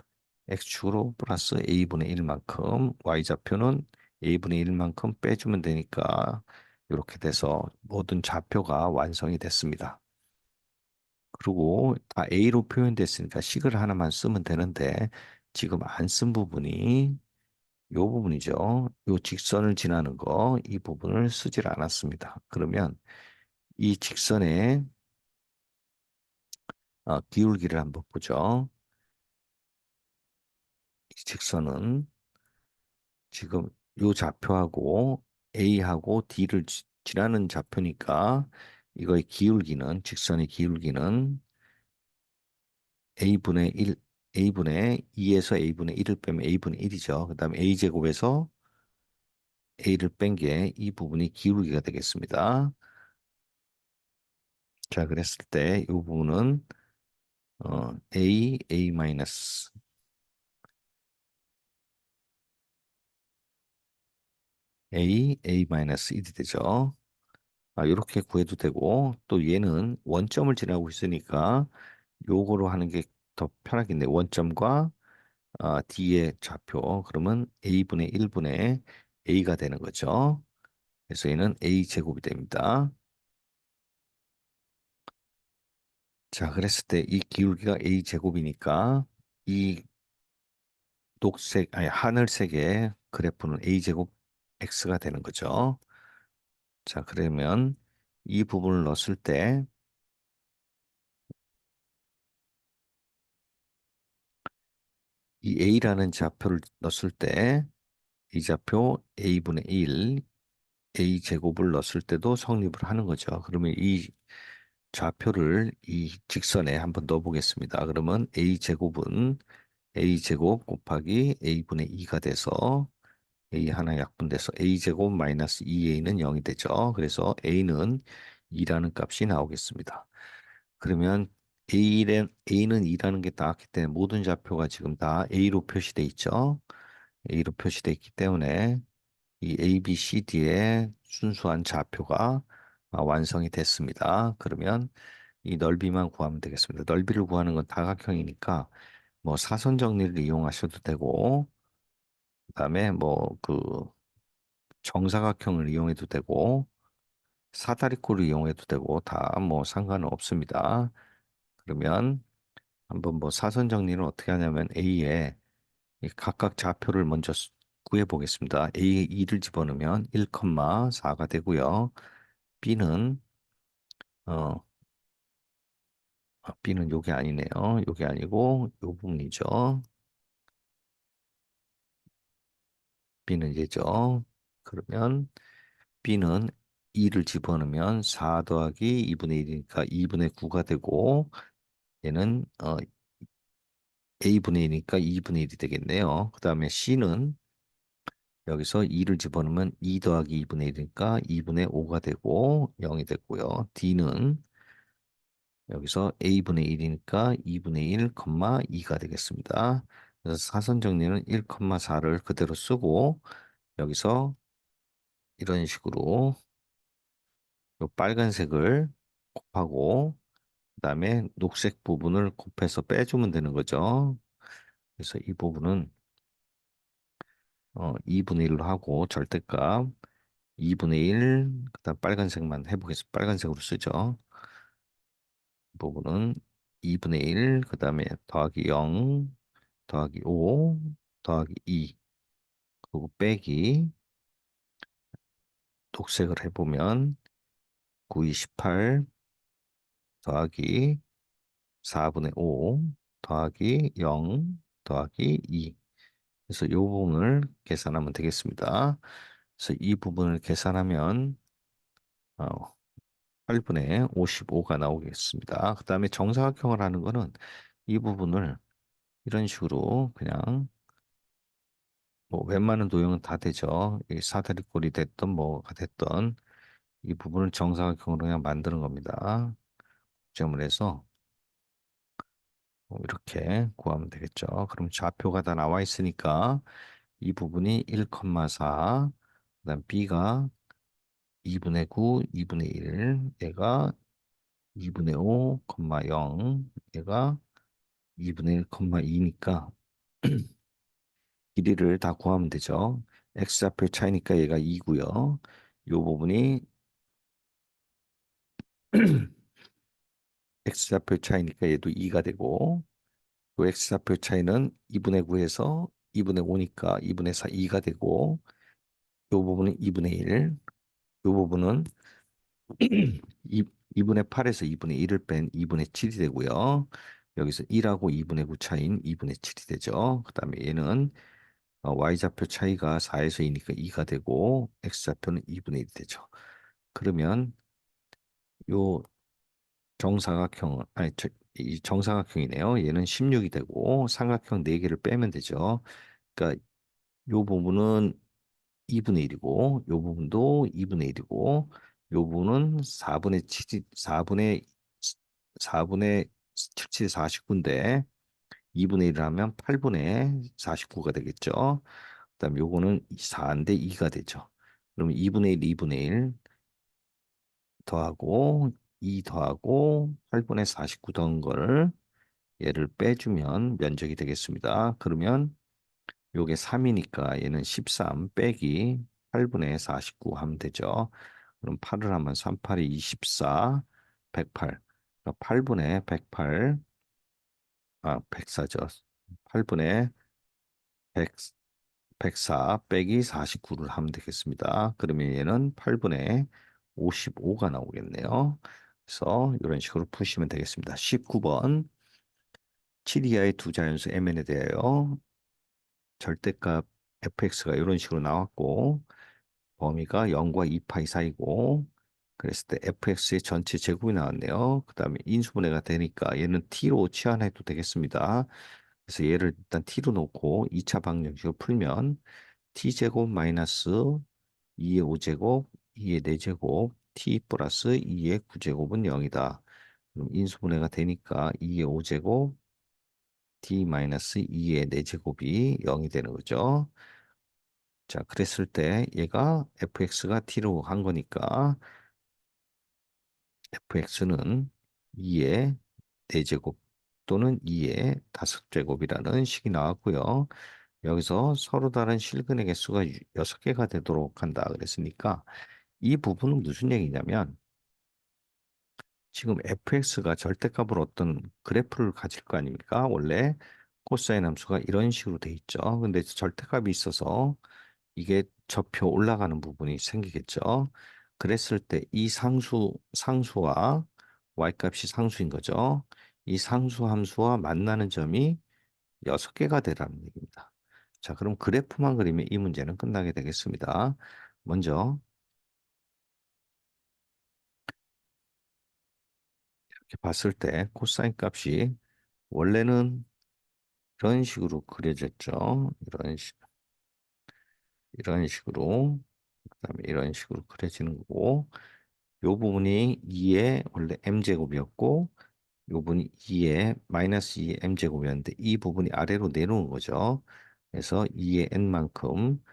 S1: x축으로 플러스 a분의 1만큼 y좌표는 a분의 1만큼 빼주면 되니까 이렇게 돼서 모든 좌표가 완성이 됐습니다. 그리고 다 a로 표현됐으니까 식을 하나만 쓰면 되는데 지금 안 쓴 부분이 이 부분이죠. 이 직선을 지나는 거 이 부분을 쓰질 않았습니다. 그러면 이 직선의 기울기를 한번 보죠. 이 직선은 지금 요 좌표하고 A하고 D를 지나는 좌표니까 이거의 기울기는 직선의 기울기는 A분의 1, A분의 2에서 A분의 1을 빼면 A분의 1이죠. 그 다음에 A제곱에서 A를 뺀 게 이 부분이 기울기가 되겠습니다. 자, 그랬을 때 이 부분은 A 마이너스 A 마이너스 1이 되죠. 이렇게 구해도 되고 또 얘는 원점을 지나고 있으니까 요거로 하는 게 더 편하겠네. 원점과 D의 좌표 그러면 A분의 1분의 A가 되는 거죠. 그래서 얘는 A 제곱이 됩니다. 자, 그랬을 때 이 기울기가 A 제곱이니까 이 녹색, 아니, 하늘색의 그래프는 a제곱 x가 되는 거죠. 자, 그러면 이 부분을 넣었을 때, 이 a라는 좌표를 넣었을 때, 이 좌표 a분의 1, a제곱을 넣었을 때도 성립을 하는 거죠. 그러면 이 좌표를 이 직선에 한번 넣어 보겠습니다. 그러면 a제곱은 a제곱 곱하기 a분의 2가 돼서 a 하나 약분돼서 a제곱 마이너스 2a는 0이 되죠. 그래서 a는 2라는 값이 나오겠습니다. 그러면 a는 2라는 게 나왔기 때문에 모든 좌표가 지금 다 a로 표시돼 있죠. a로 표시돼 있기 때문에 이 A, B, C, D의 순수한 좌표가 완성이 됐습니다. 그러면 이 넓이만 구하면 되겠습니다. 넓이를 구하는 건 다각형이니까 뭐 사선 정리를 이용하셔도 되고, 그다음에 뭐 그 정사각형을 이용해도 되고, 사다리꼴을 이용해도 되고 다 뭐 상관은 없습니다. 그러면 한번 뭐 사선 정리는 어떻게 하냐면 A에 이 각각 좌표를 먼저 구해 보겠습니다. A에 2를 집어넣으면 1,4가 되고요. B는 어 B는 요게 아니네요. 요게 아니고 요 부분이죠. B는 얘죠. 그러면 B는 2를 집어넣으면 4 더하기 2분의 1이니까 2분의 9가 되고 얘는 A분의 1이니까 2분의 1이 되겠네요. 그 다음에 C는 여기서 2를 집어넣으면 2 더하기 2분의 1이니까 2분의 5가 되고 0이 됐고요. D는 여기서 a분의 1이니까 2분의 1, 2가 되겠습니다. 그래서 사선 정리는 1,4를 그대로 쓰고 여기서 이런 식으로 요 빨간색을 곱하고 그다음에 녹색 부분을 곱해서 빼주면 되는 거죠. 그래서 이 부분은 2분의 1로 하고 절대값 2분의 1, 그다음 빨간색만 해보겠습니다. 빨간색으로 쓰죠. 이 부분은 2분의 1, 그다음에 더하기 0, 더하기 5, 더하기 2, 그리고 빼기 독색을 해보면 9, 28 더하기 4분의 5 더하기 0 더하기 2. 그래서 이 부분을 계산하면 되겠습니다. 그래서 이 부분을 계산하면 어, 8분의 55가 나오겠습니다. 그 다음에 정사각형을 하는 거는 이 부분을 이런 식으로 그냥 뭐 웬만한 도형은 다 되죠. 이 사다리꼴이 됐던 뭐가 됐던 이 부분을 정사각형으로 그냥 만드는 겁니다. 점을 해서 이렇게 구하면 되겠죠. 그럼 좌표가 다 나와 있으니까 이 부분이 1,4, 그다음 B가 2분의 9, 2분의 1, 얘가 2분의 5, 0, 얘가 2분의 1,2니까 길이를 다 구하면 되죠. x좌표 차이니까 얘가 2고요. 이 부분이 x좌표 차이니까 얘도 2가 되고 또 x좌표 차이는 2분의 9에서 2분의 5니까 2분의 4, 2가 되고 이 부분은 2분의 1, 이 부분은 2, 2분의 8에서 2분의 1을 뺀 2분의 7이 되고요. 여기서 1하고 2분의 9 차이인 2분의 7이 되죠. 그 다음에 얘는 y좌표 차이가 4에서 2니까 2가 되고 x좌표는 2분의 1이 되죠. 그러면 요 정사각형, 아니, 이 정사각형이네요. 얘는 16이 되고 삼각형 4개를 빼면 되죠. 그러니까 요 부분은 2분의 1이고 요 부분도 2분의 1이고 요 부분은 4분의 7, 4분의 77, 49인데 2분의 1을 하면 8분의 49가 되겠죠. 그다음 요거는 4인데 2가 되죠. 그러면 2분의 1, 2분의 1 더하고 2 더하고 8분의 49 더한 거를 얘를 빼주면 면적이 되겠습니다. 그러면 요게 3이니까 얘는 13 빼기 8분의 49 하면 되죠. 그럼 8을 하면 3, 8이 24, 108. 8분의 108, 104죠. 8분의 100, 104 빼기 49를 하면 되겠습니다. 그러면 얘는 8분의 55가 나오겠네요. 그래서 이런 식으로 푸시면 되겠습니다. 19번 7 이하의 두 자연수 mn에 대하여 절대값 fx가 이런 식으로 나왔고 범위가 0과 2파이 사이고 그랬을 때 fx의 전체 제곱이 나왔네요. 그 다음에 인수분해가 되니까 얘는 t로 치환해도 되겠습니다. 그래서 얘를 일단 t로 놓고 2차 방정식을 풀면 t제곱 마이너스 2의 5제곱, 2의 4제곱, t 플러스 2의 9제곱은 0이다. 그럼 인수분해가 되니까 2의 5제곱, t 마이너스 2의 4제곱이 0이 되는 거죠. 자, 그랬을 때 얘가 fx가 t로 한 거니까 fx는 2의 4제곱 또는 2의 5제곱이라는 식이 나왔고요. 여기서 서로 다른 실근의 개수가 6개가 되도록 한다 그랬으니까 이 부분은 무슨 얘기냐면 지금 fx가 절대값으로 어떤 그래프를 가질 거 아닙니까? 원래 코사인 함수가 이런 식으로 돼 있죠. 근데 절대값이 있어서 이게 접혀 올라가는 부분이 생기겠죠. 그랬을 때 이 상수와 y 값이 상수인 거죠. 이 상수 함수와 만나는 점이 6개가 되라는 얘기입니다. 자, 그럼 그래프만 그리면 이 문제는 끝나게 되겠습니다. 먼저 이렇게 봤을 때 코사인 값이 원래는 이런 식으로 그려졌죠. 이런 식으로 그다음에 이런 식으로 그려지는 거고 요 부분이 2의 원래 m제곱이었고 요 부분이 2의 마이너스 2의 m제곱이었는데 이 부분이 아래로 내려오는 거죠. 그래서 2의 n만큼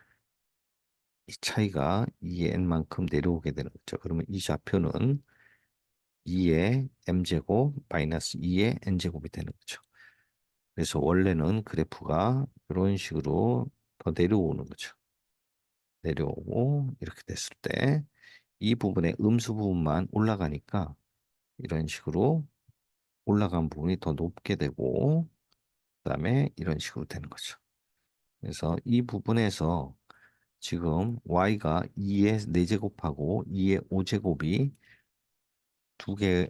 S1: 이 차이가 2의 n만큼 내려오게 되는 거죠. 그러면 이 좌표는 2의 m제곱 마이너스 2의 n제곱이 되는 거죠. 그래서 원래는 그래프가 이런 식으로 더 내려오는 거죠. 내려오고 이렇게 됐을 때 이 부분의 음수 부분만 올라가니까 이런 식으로 올라간 부분이 더 높게 되고 그다음에 이런 식으로 되는 거죠. 그래서 이 부분에서 지금 y가 2의 4제곱하고 2의 5제곱이 두 개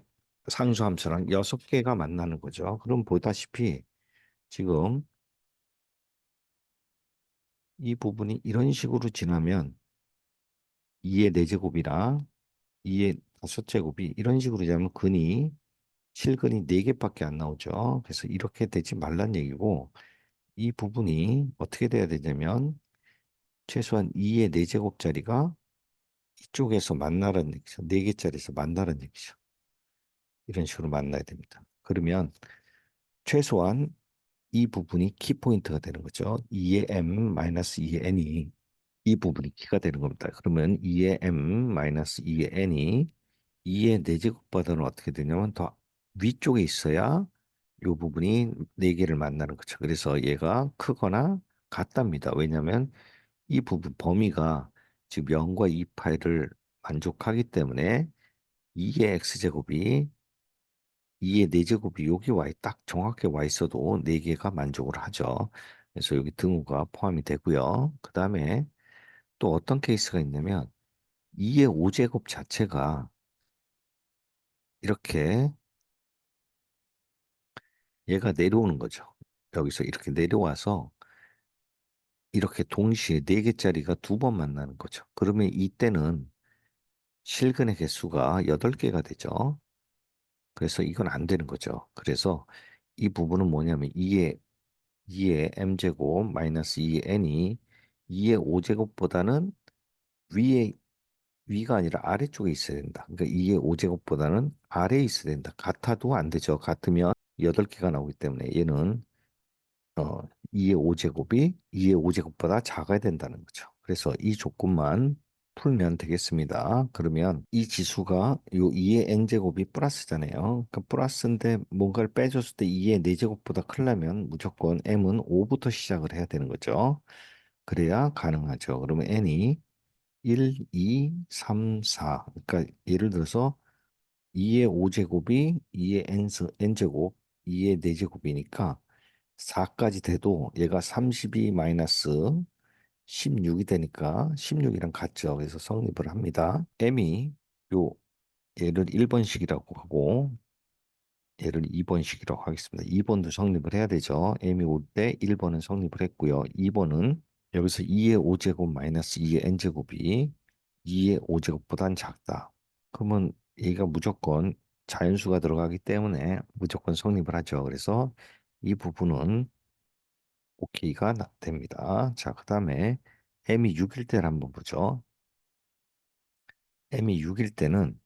S1: 상수함수랑 6개가 만나는 거죠. 그럼 보다시피 지금 이 부분이 이런 식으로 지나면 2의 4제곱이랑 2의 5제곱이 이런 식으로 되면 실근이 4개밖에 안 나오죠. 그래서 이렇게 되지 말란 얘기고 이 부분이 어떻게 돼야 되냐면 최소한 2의 4제곱짜리가 이쪽에서 만나라는 얘기죠. 4개짜리에서 만나라는 얘기죠. 이런 식으로 만나야 됩니다. 그러면 최소한 이 부분이 키포인트가 되는 거죠. 2의 m 마이너스 2의 n이 이 부분이 키가 되는 겁니다. 그러면 2의 m 마이너스 2의 n이 2의 4제곱보다는 어떻게 되냐면 더 위쪽에 있어야 이 부분이 4개를 만나는 거죠. 그래서 얘가 크거나 같답니다. 왜냐하면 이 부분 범위가 지금 0과 2파이를 만족하기 때문에 2의 x제곱이 2의 4제곱이 여기 딱 정확히 와 있어도 4개가 만족을 하죠. 그래서 여기 등호가 포함이 되고요. 그 다음에 또 어떤 케이스가 있냐면 2의 5제곱 자체가 이렇게 얘가 내려오는 거죠. 여기서 이렇게 내려와서 이렇게 동시에 4개짜리가 두 번 만나는 거죠. 그러면 이때는 실근의 개수가 8개가 되죠. 그래서 이건 안 되는 거죠. 그래서 이 부분은 뭐냐면 2의 m제곱 마이너스 2의 n이 2의 5제곱보다는 위에 위가 아니라 아래쪽에 있어야 된다. 그러니까 2의 5제곱보다는 아래에 있어야 된다. 같아도 안 되죠. 같으면 8개가 나오기 때문에 얘는 2의 5제곱이 2의 5제곱보다 작아야 된다는 거죠. 그래서 이 조건만 풀면 되겠습니다. 그러면 이 지수가 요 2의 n제곱이 플러스잖아요. 그러니까 플러스인데 뭔가를 빼줬을 때 2의 4제곱보다 크려면 무조건 m은 5부터 시작을 해야 되는 거죠. 그래야 가능하죠. 그러면 n이 1, 2, 3, 4. 그러니까 예를 들어서 2의 5제곱이 2의 n제곱, 2의 4제곱이니까 4까지 돼도 얘가 32 마이너스 16이 되니까 16이랑 같죠. 그래서 성립을 합니다. m이 요 얘를 1번식이라고 하고 얘를 2번식이라고 하겠습니다. 2번도 성립을 해야 되죠. m이 올 때 1번은 성립을 했고요. 2번은 여기서 2의 5제곱 마이너스 2의 n제곱이 2의 5제곱보단 작다. 그러면 얘가 무조건 자연수가 들어가기 때문에 무조건 성립을 하죠. 그래서 이 부분은 오케이가 됩니다. 자, 그 다음에 m이 6일 때를 한번 보죠. m이 6일 때는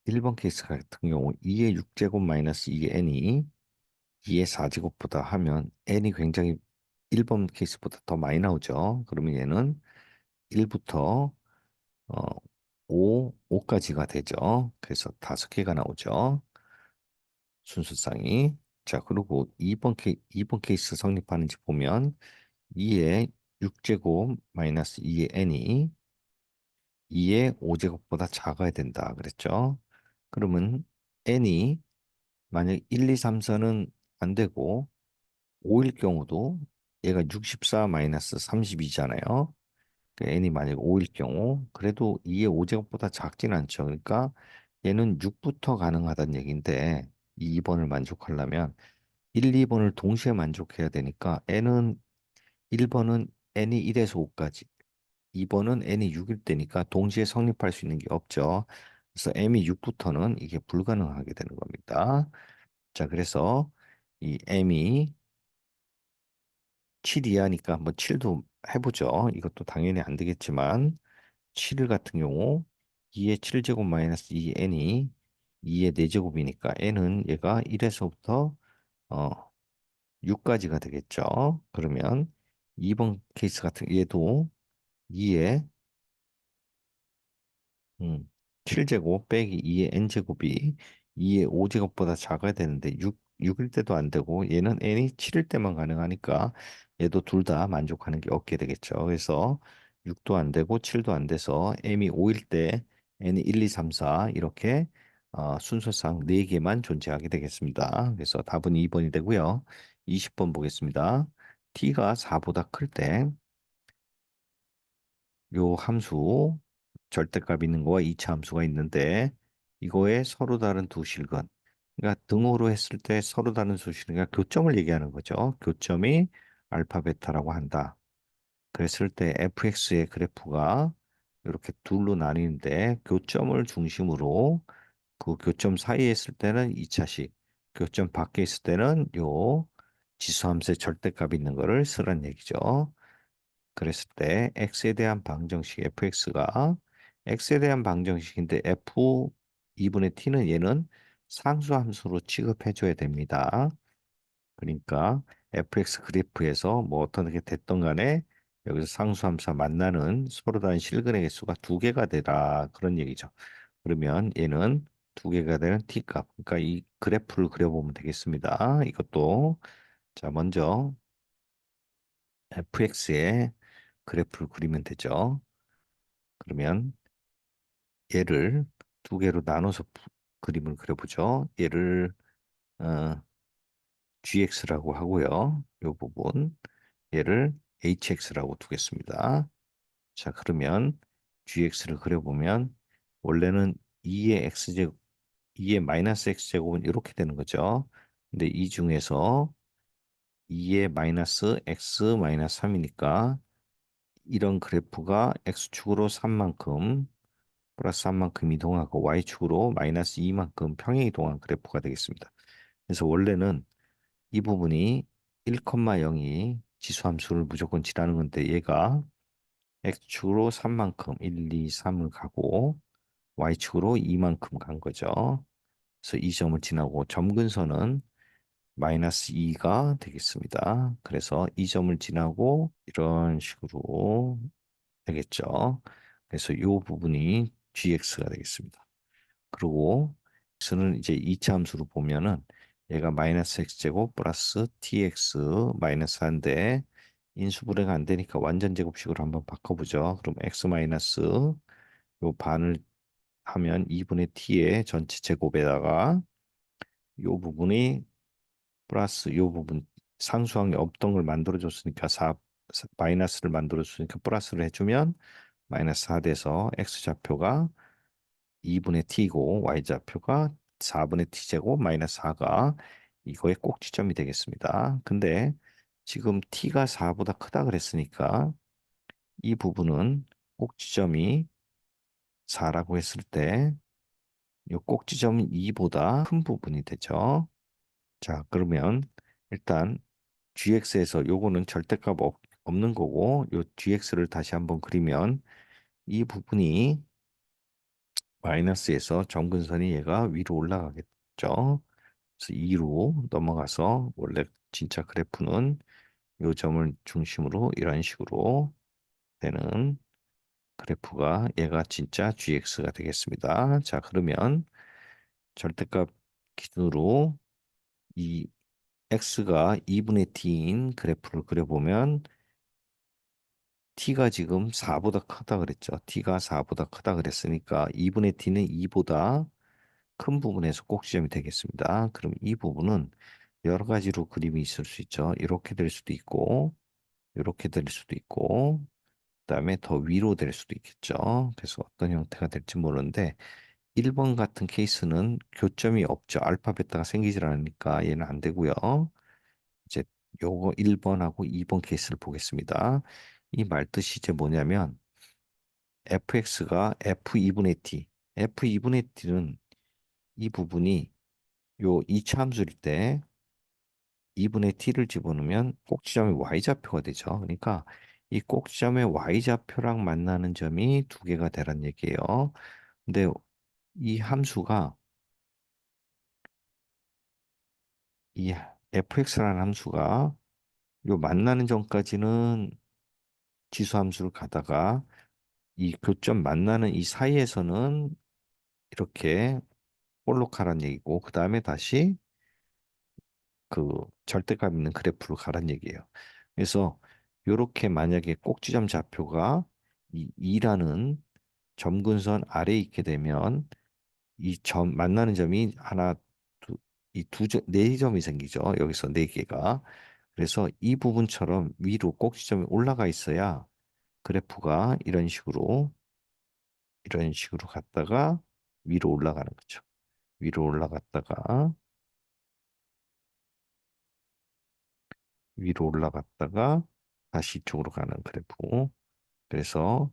S1: 1번 케이스 같은 경우 2의 6제곱 마이너스 2의 n이 2의 4제곱보다 하면 n이 굉장히 1번 케이스보다 더 많이 나오죠. 그러면 얘는 1부터 5까지가 되죠. 그래서 5개가 나오죠. 순수쌍이. 자, 그리고 2번 케이스 성립하는지 보면 2의 6제곱 마이너스 2의 n이 2의 5제곱보다 작아야 된다 그랬죠. 그러면 n이 만약 1, 2, 3, 4는 안 되고 5일 경우도 얘가 64 마이너스 32잖아요. n이 만약 5일 경우 그래도 2의 5제곱보다 작진 않죠. 그러니까 얘는 6부터 가능하다는 얘기인데 이 2번을 만족하려면 1, 2번을 동시에 만족해야 되니까 n은 1번은 n이 1에서 5까지 2번은 n이 6일 때니까 동시에 성립할 수 있는 게 없죠. 그래서 m이 6부터는 이게 불가능하게 되는 겁니다. 자, 그래서 이 m이 7 이하니까 한번 7도 해보죠. 이것도 당연히 안 되겠지만 7 같은 경우 2의 7제곱 마이너스 2n이 2의 4제곱이니까 n은 얘가 1에서부터 6까지가 되겠죠. 그러면 2번 케이스 같은 얘도 2의 7제곱 빼기 2의 n제곱이 2의 5제곱보다 작아야 되는데 6일 때도 안 되고 얘는 n이 7일 때만 가능하니까 얘도 둘 다 만족하는 게 없게 되겠죠. 그래서 6도 안 되고 7도 안 돼서 m이 5일 때 n이 1, 2, 3, 4 이렇게 순서상 4개만 존재하게 되겠습니다. 그래서 답은 2번이 되고요. 20번 보겠습니다. t가 4보다 클때 요 함수 절대값 있는 거와 이차 함수가 있는데 이거에 서로 다른 두 실근 그러니까 등호로 했을 때 서로 다른 수식이니까 교점을 얘기하는 거죠. 교점이 알파 베타라고 한다. 그랬을 때 fx의 그래프가 이렇게 둘로 나뉘는데 교점을 중심으로 그 교점 사이에 있을 때는 2차식, 교점 밖에 있을 때는 요 지수함수의 절대값 있는 거를 쓰란 얘기죠. 그랬을 때 x에 대한 방정식 fx가 x에 대한 방정식인데 f 2분의 t는 얘는 상수함수로 취급해 줘야 됩니다. 그러니까 fx 그래프에서 뭐 어떻게 됐던 간에 여기서 상수함수와 만나는 서로 다른 실근의 개수가 두 개가 되라 그런 얘기죠. 그러면 얘는 두 개가 되는 t값. 그러니까 이 그래프를 그려보면 되겠습니다. 이것도 자 먼저 fx의 그래프를 그리면 되죠. 그러면 얘를 두 개로 나눠서 그림을 그려보죠. 얘를 어, gx라고 하고요. 이 부분 얘를 hx라고 두겠습니다. 자, 그러면 gx를 그려보면 원래는 2의 x제곱, 2의 마이너스 x제곱은 이렇게 되는 거죠. 근데 이 중에서 2의 마이너스 x 마이너스 3이니까 이런 그래프가 x축으로 3만큼 플러스 3만큼 이동하고 y축으로 마이너스 2만큼 평행 이동한 그래프가 되겠습니다. 그래서 원래는 이 부분이 1,0이 지수함수를 무조건 지나는 건데 얘가 x축으로 3만큼 1, 2, 3을 가고 y축으로 2만큼 간 거죠. 그래서 이 점을 지나고 점근선은 마이너스 2가 되겠습니다. 그래서 이 점을 지나고 이런 식으로 되겠죠. 그래서 이 부분이 gx가 되겠습니다. 그리고 x는 이제 2차 함수로 보면은 얘가 마이너스 x제곱 플러스 tx 마이너스 한데 인수분해가 안 되니까 완전 제곱식으로 한번 바꿔보죠. 그럼 x 마이너스 요 반을 하면 2분의 t의 전체 제곱에다가 요 부분이 플러스 요 부분 상수항이 없던 걸 만들어줬으니까 마이너스를 만들어줬으니까 플러스를 해주면 마이너스 4 돼서 x좌표가 2분의 t고 y좌표가 4분의 t제곱 마이너스 4가 이거의 꼭지점이 되겠습니다. 근데 지금 t가 4보다 크다 그랬으니까 이 부분은 꼭지점이 4라고 했을 때 이 꼭지점은 2보다 큰 부분이 되죠. 자, 그러면 일단 gx에서 요거는 절대값 없는 거고 요 gx를 다시 한번 그리면 이 부분이 마이너스에서 점근선이 얘가 위로 올라가겠죠. 그래서 2로 넘어가서 원래 진짜 그래프는 요 점을 중심으로 이런 식으로 되는 그래프가 얘가 진짜 gx가 되겠습니다. 자, 그러면 절대값 기준으로 이 x가 2분의 t인 그래프를 그려보면 t가 지금 4보다 크다 그랬죠. t가 4보다 크다 그랬으니까 2분의 t는 2보다 큰 부분에서 꼭지점이 되겠습니다. 그럼 이 부분은 여러 가지로 그림이 있을 수 있죠. 이렇게 될 수도 있고, 이렇게 될 수도 있고, 그다음에 더 위로 될 수도 있겠죠. 그래서 어떤 형태가 될지 모르는데 1번 같은 케이스는 교점이 없죠. 알파 베타가 생기질 않으니까 얘는 안 되고요. 이제 요거 1번하고 2번 케이스를 보겠습니다. 이 말뜻이 이제 뭐냐면 fx가 f2분의 t, f2분의 t는 이 부분이 요 이차함수일 때 2분의 t를 집어넣으면 꼭지점이 y좌표가 되죠. 그러니까 이 꼭지점의 y좌표랑 만나는 점이 두 개가 되란 얘기예요. 근데 이 함수가 이 fx라는 함수가 요 만나는 점까지는 지수함수를 가다가 이 교점 만나는 이 사이에서는 이렇게 볼록하란 얘기고 그 다음에 다시 그 절대감 있는 그래프로 가란 얘기예요. 그래서 이렇게 만약에 꼭지점 좌표가 이 2라는 점근선 아래에 있게 되면 이 점 만나는 점이 하나 네 점이 생기죠. 여기서 네 개가. 그래서 이 부분처럼 위로 꼭지점이 올라가 있어야 그래프가 이런 식으로 갔다가 위로 올라가는 거죠. 위로 올라갔다가 위로 올라갔다가 다시 이쪽으로 가는 그래프. 그래서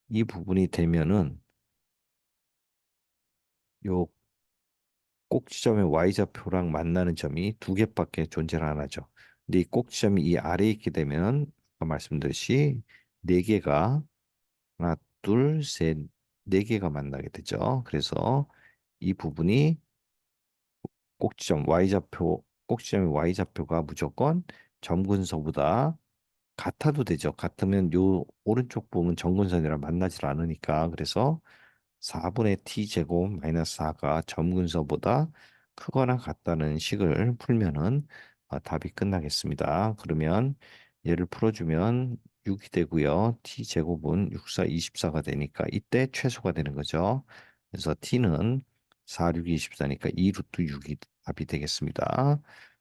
S1: 이 부분이 되면은 요 꼭지점의 y좌표랑 만나는 점이 두 개밖에 존재를 안 하죠. 근데 이 꼭지점이 이 아래에 있게 되면 아까 말씀드렸듯이 네 개가 하나, 둘, 셋, 네 개가 만나게 되죠. 그래서 이 부분이 꼭지점의 y좌표가 무조건 점근서보다 같아도 되죠. 같으면 요 오른쪽 부분 점근선이랑 만나질 않으니까 그래서 4분의 t 제곱 마이너스 4가 점근서보다 크거나 같다는 식을 풀면은 답이 끝나겠습니다. 그러면 얘를 풀어주면 6이 되고요. t 제곱은 6, 4, 24가 되니까 이때 최소가 되는 거죠. 그래서 t는 4, 6, 24니까 2 루트 6이 답이 되겠습니다.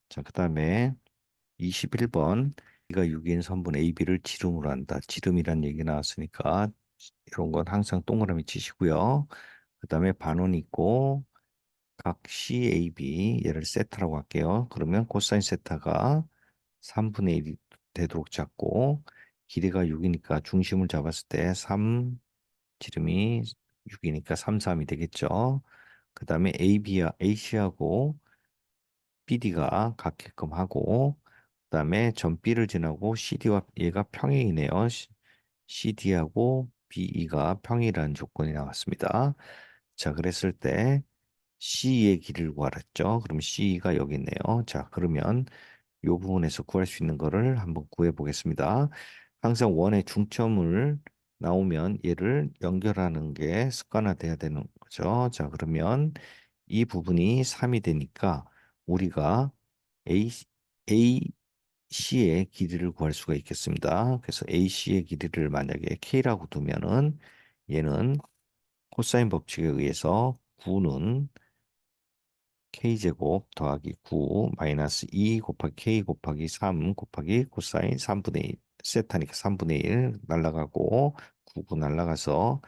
S1: 자, 그 다음에 21번 B가 6인 선분 AB를 지름으로 한다. 지름이란 얘기 나왔으니까 이런 건 항상 동그라미 치시고요. 그 다음에 반원이 있고 각 CAB 얘를 세타라고 할게요. 그러면 코사인 세타가 3분의 1이 되도록 잡고 길이가 6이니까 중심을 잡았을 때 3, 지름이 6이니까 3, 3이 되겠죠. 그 다음에 AC하고 BD가 같게끔 하고 그다음에 점 B를 지나고 CD와 얘가 평행이네요. CD하고 BE가 평행이라는 조건이 나왔습니다. 자, 그랬을 때 C의 길이를 구하랬죠. 그럼 C가 여기 있네요. 자, 그러면 이 부분에서 구할 수 있는 거를 한번 구해 보겠습니다. 항상 원의 중점을 나오면 얘를 연결하는 게 습관화돼야 되는 거죠. 자, 그러면 이 부분이 3이 되니까 우리가 A, AC의 길이를 구할 수가 있겠습니다. 그래서 AC의 길이를 만약에 K라고 두면은 얘는 코사인 법칙에 의해서 9는 k제곱 더하기 9 마이너스 2 곱하기 k 곱하기 3 곱하기 코사인 3분의 1 세타니까 3분의 1 날라가고 9 날라가서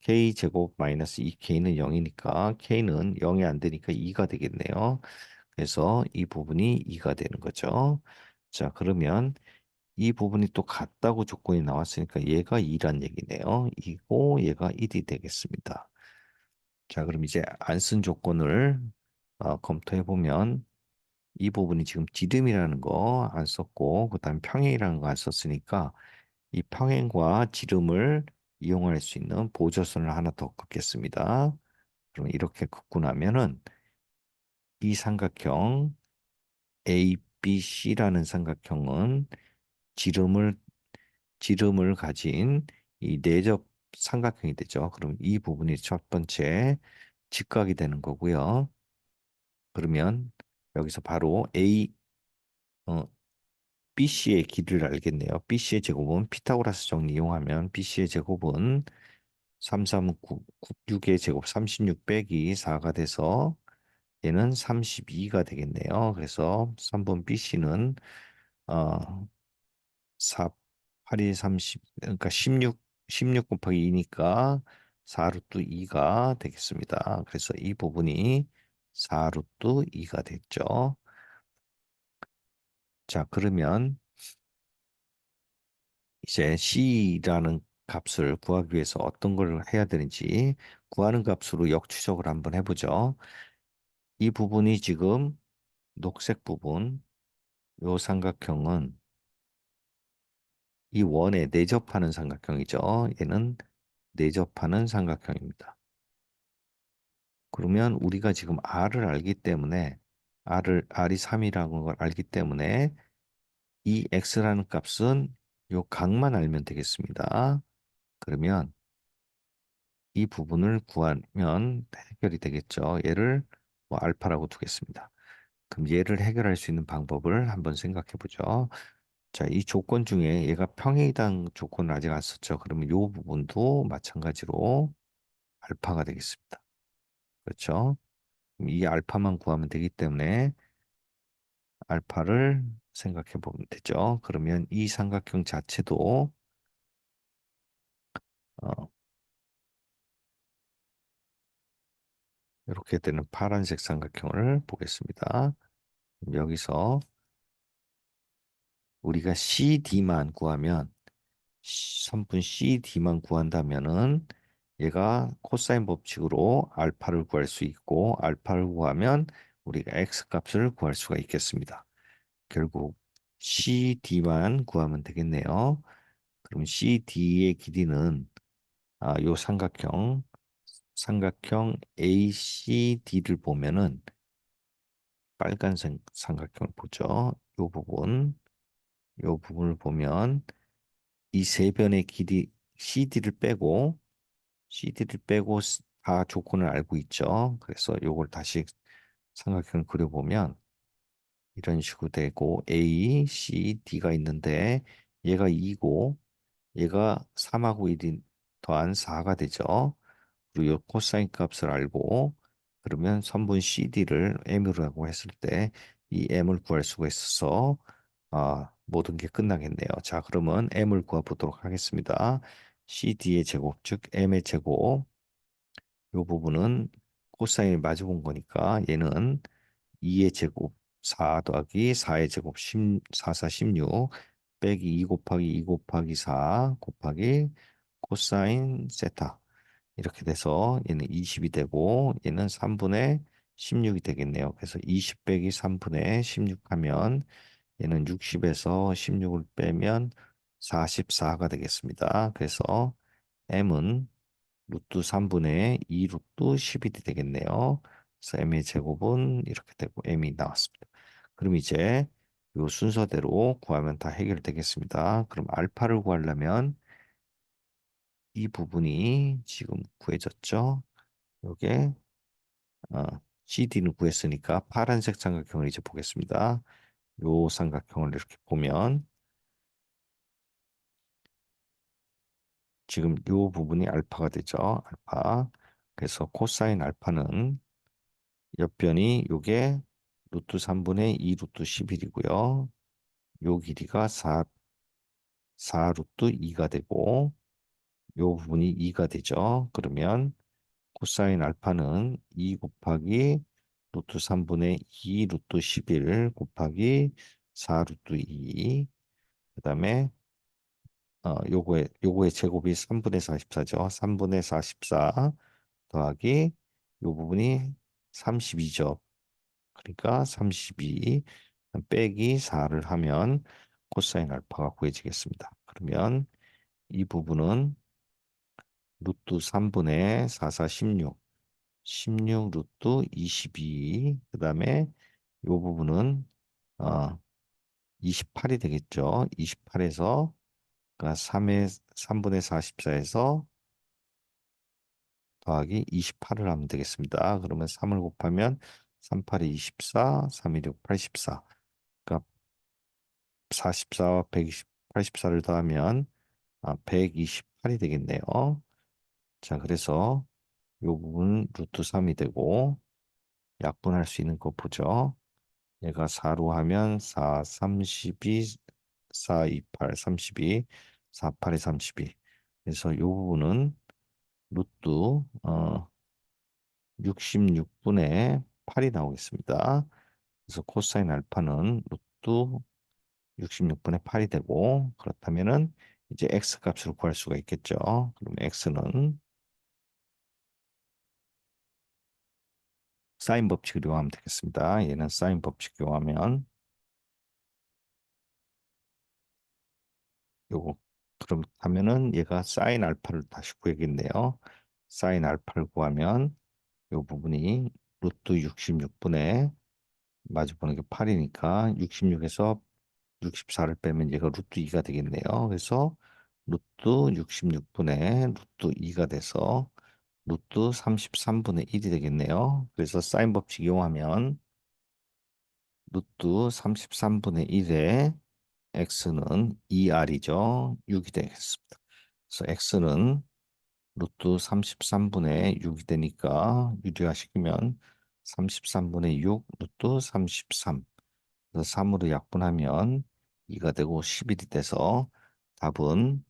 S1: k제곱 마이너스 2k는 0이니까 k는 0이 안 되니까 2가 되겠네요. 그래서 이 부분이 2가 되는 거죠. 자, 그러면 이 부분이 또 같다고 조건이 나왔으니까 얘가 2란 얘기네요. 2고 얘가 1이 되겠습니다. 자, 그럼 이제 안 쓴 조건을 검토해 보면 이 부분이 지금 지름이라는 거 안 썼고 그다음 평행이라는 거 안 썼으니까 이 평행과 지름을 이용할 수 있는 보조선을 하나 더 긋겠습니다. 그럼 이렇게 긋고 나면은 이 삼각형 ABC라는 삼각형은 지름을 지름을 가진 이 내접 삼각형이 되죠. 그럼 이 부분이 첫 번째 직각이 되는 거고요. 그러면 여기서 바로 어, BC의 길이를 알겠네요. BC의 제곱은 피타고라스 정리 이용하면 BC의 제곱은 339, 6의 제곱 36 빼기 4가 돼서 얘는 32가 되겠네요. 그래서 3번 BC는 4, 8이 30, 그러니까 16 곱하기 2니까 4루트 2가 되겠습니다. 그래서 이 부분이 4루트 2가 됐죠. 자, 그러면 이제 C라는 값을 구하기 위해서 어떤 걸 해야 되는지 구하는 값으로 역추적을 한번 해보죠. 이 부분이 지금 녹색 부분, 요 삼각형은 이 원에 내접하는 삼각형이죠. 얘는 내접하는 삼각형입니다. 그러면 우리가 지금 R을 알기 때문에 R이 3이라는 걸 알기 때문에 이 X라는 값은 요 각만 알면 되겠습니다. 그러면 이 부분을 구하면 해결이 되겠죠. 얘를 뭐 알파라고 두겠습니다. 그럼 얘를 해결할 수 있는 방법을 한번 생각해 보죠. 자, 이 조건 중에 얘가 평행이당 조건을 아직 안 썼죠. 그러면 이 부분도 마찬가지로 알파가 되겠습니다. 그렇죠? 그럼 이 알파만 구하면 되기 때문에 알파를 생각해 보면 되죠. 그러면 이 삼각형 자체도 어, 이렇게 되는 파란색 삼각형을 보겠습니다. 여기서 우리가 CD만 구하면 선분 CD만 구한다면은 얘가 코사인 법칙으로 알파를 구할 수 있고 알파를 구하면 우리가 x 값을 구할 수가 있겠습니다. 결국 CD만 구하면 되겠네요. 그럼 CD의 길이는 요 삼각형 ACD를 보면은 빨간색 삼각형을 보죠. 요 부분을 보면 이 세 변의 길이 CD를 빼고 다 조건을 알고 있죠. 그래서 요걸 다시 삼각형을 그려보면 이런 식으로 되고 A, C, D가 있는데 얘가 2고 얘가 3하고 1이 더한 4가 되죠. 그리고 요 코사인 값을 알고 그러면 선분 CD를 M이라고 했을 때 이 M을 구할 수가 있어서 모든 게 끝나겠네요. 자, 그러면 M을 구해 보도록 하겠습니다. CD의 제곱, 즉 M의 제곱. 이 부분은 코사인을 마주본 거니까 얘는 2의 제곱 4 더하기 4의 제곱 4, 4, 16 빼기 2 곱하기 2 곱하기 4 곱하기 코사인 세타 이렇게 돼서 얘는 20이 되고 얘는 3분의 16이 되겠네요. 그래서 20 빼기 3분의 16 하면 얘는 60에서 16을 빼면 44가 되겠습니다. 그래서 m은 루트 3분의 2 루트 11이 되겠네요. 그래서 m의 제곱은 이렇게 되고 m이 나왔습니다. 그럼 이제 이 순서대로 구하면 다 해결되겠습니다. 그럼 알파를 구하려면 이 부분이 지금 구해졌죠? 요게 어, CD는 구했으니까 파란색 삼각형을 이제 보겠습니다. 요 삼각형을 이렇게 보면 지금 요 부분이 알파가 되죠. 알파. 그래서 코사인 알파는 옆변이 요게 루트 3분의 2 루트 11이고요. 요 길이가 4 루트 2가 되고 요 부분이 2가 되죠. 그러면 코사인 알파는 2 곱하기 루트 3분의 2 루트 11 곱하기 4 루트 2 그다음에 요거의 제곱이 3분의 44죠. 3분의 44 더하기 요 부분이 32죠. 그러니까 32 빼기 4를 하면 코사인 알파가 구해지겠습니다. 그러면 이 부분은 루트 3분의 44 16 16 루트 22 그다음에 요 부분은 어 28이 되겠죠. 28에서 그러니까 3분의 44에서 더하기 28을 하면 되겠습니다. 그러면 3을 곱하면 3, 8이 24, 3, 1, 6, 84. 그러니까 44와 120, 84를 더하면 128이 되겠네요. 자, 그래서 요 부분 루트 3이 되고 약분할 수 있는 거 보죠. 얘가 4로 하면 4, 32, 4, 28, 32, 4, 8에 32. 그래서 요 부분은 루트 66분의 8이 나오겠습니다. 그래서 코사인 알파는 루트 66분의 8이 되고 그렇다면은 이제 x 값을 구할 수가 있겠죠. 그러면 x는 사인 법칙을 이용하면 되겠습니다. 얘는 사인 법칙 이용하면 요거 그렇다면은 얘가 사인 알파를 다시 구해야겠네요. 사인 알파를 구하면 요 부분이 루트 66분의 마주보는 게 8이니까 66에서 64를 빼면 얘가 루트 2가 되겠네요. 그래서 루트 66분의 루트 2가 돼서 루트 33분의 1이 되겠네요. 그래서 사인 법칙 이용하면 루트 33분의 1에 x는 2r이죠. 6이 되겠습니다. 그래서 x는 루트 33분의 6이 되니까 유리화시키면 33분의 6 루트 33 그래서 3으로 약분하면 2가 되고 11이 돼서 답은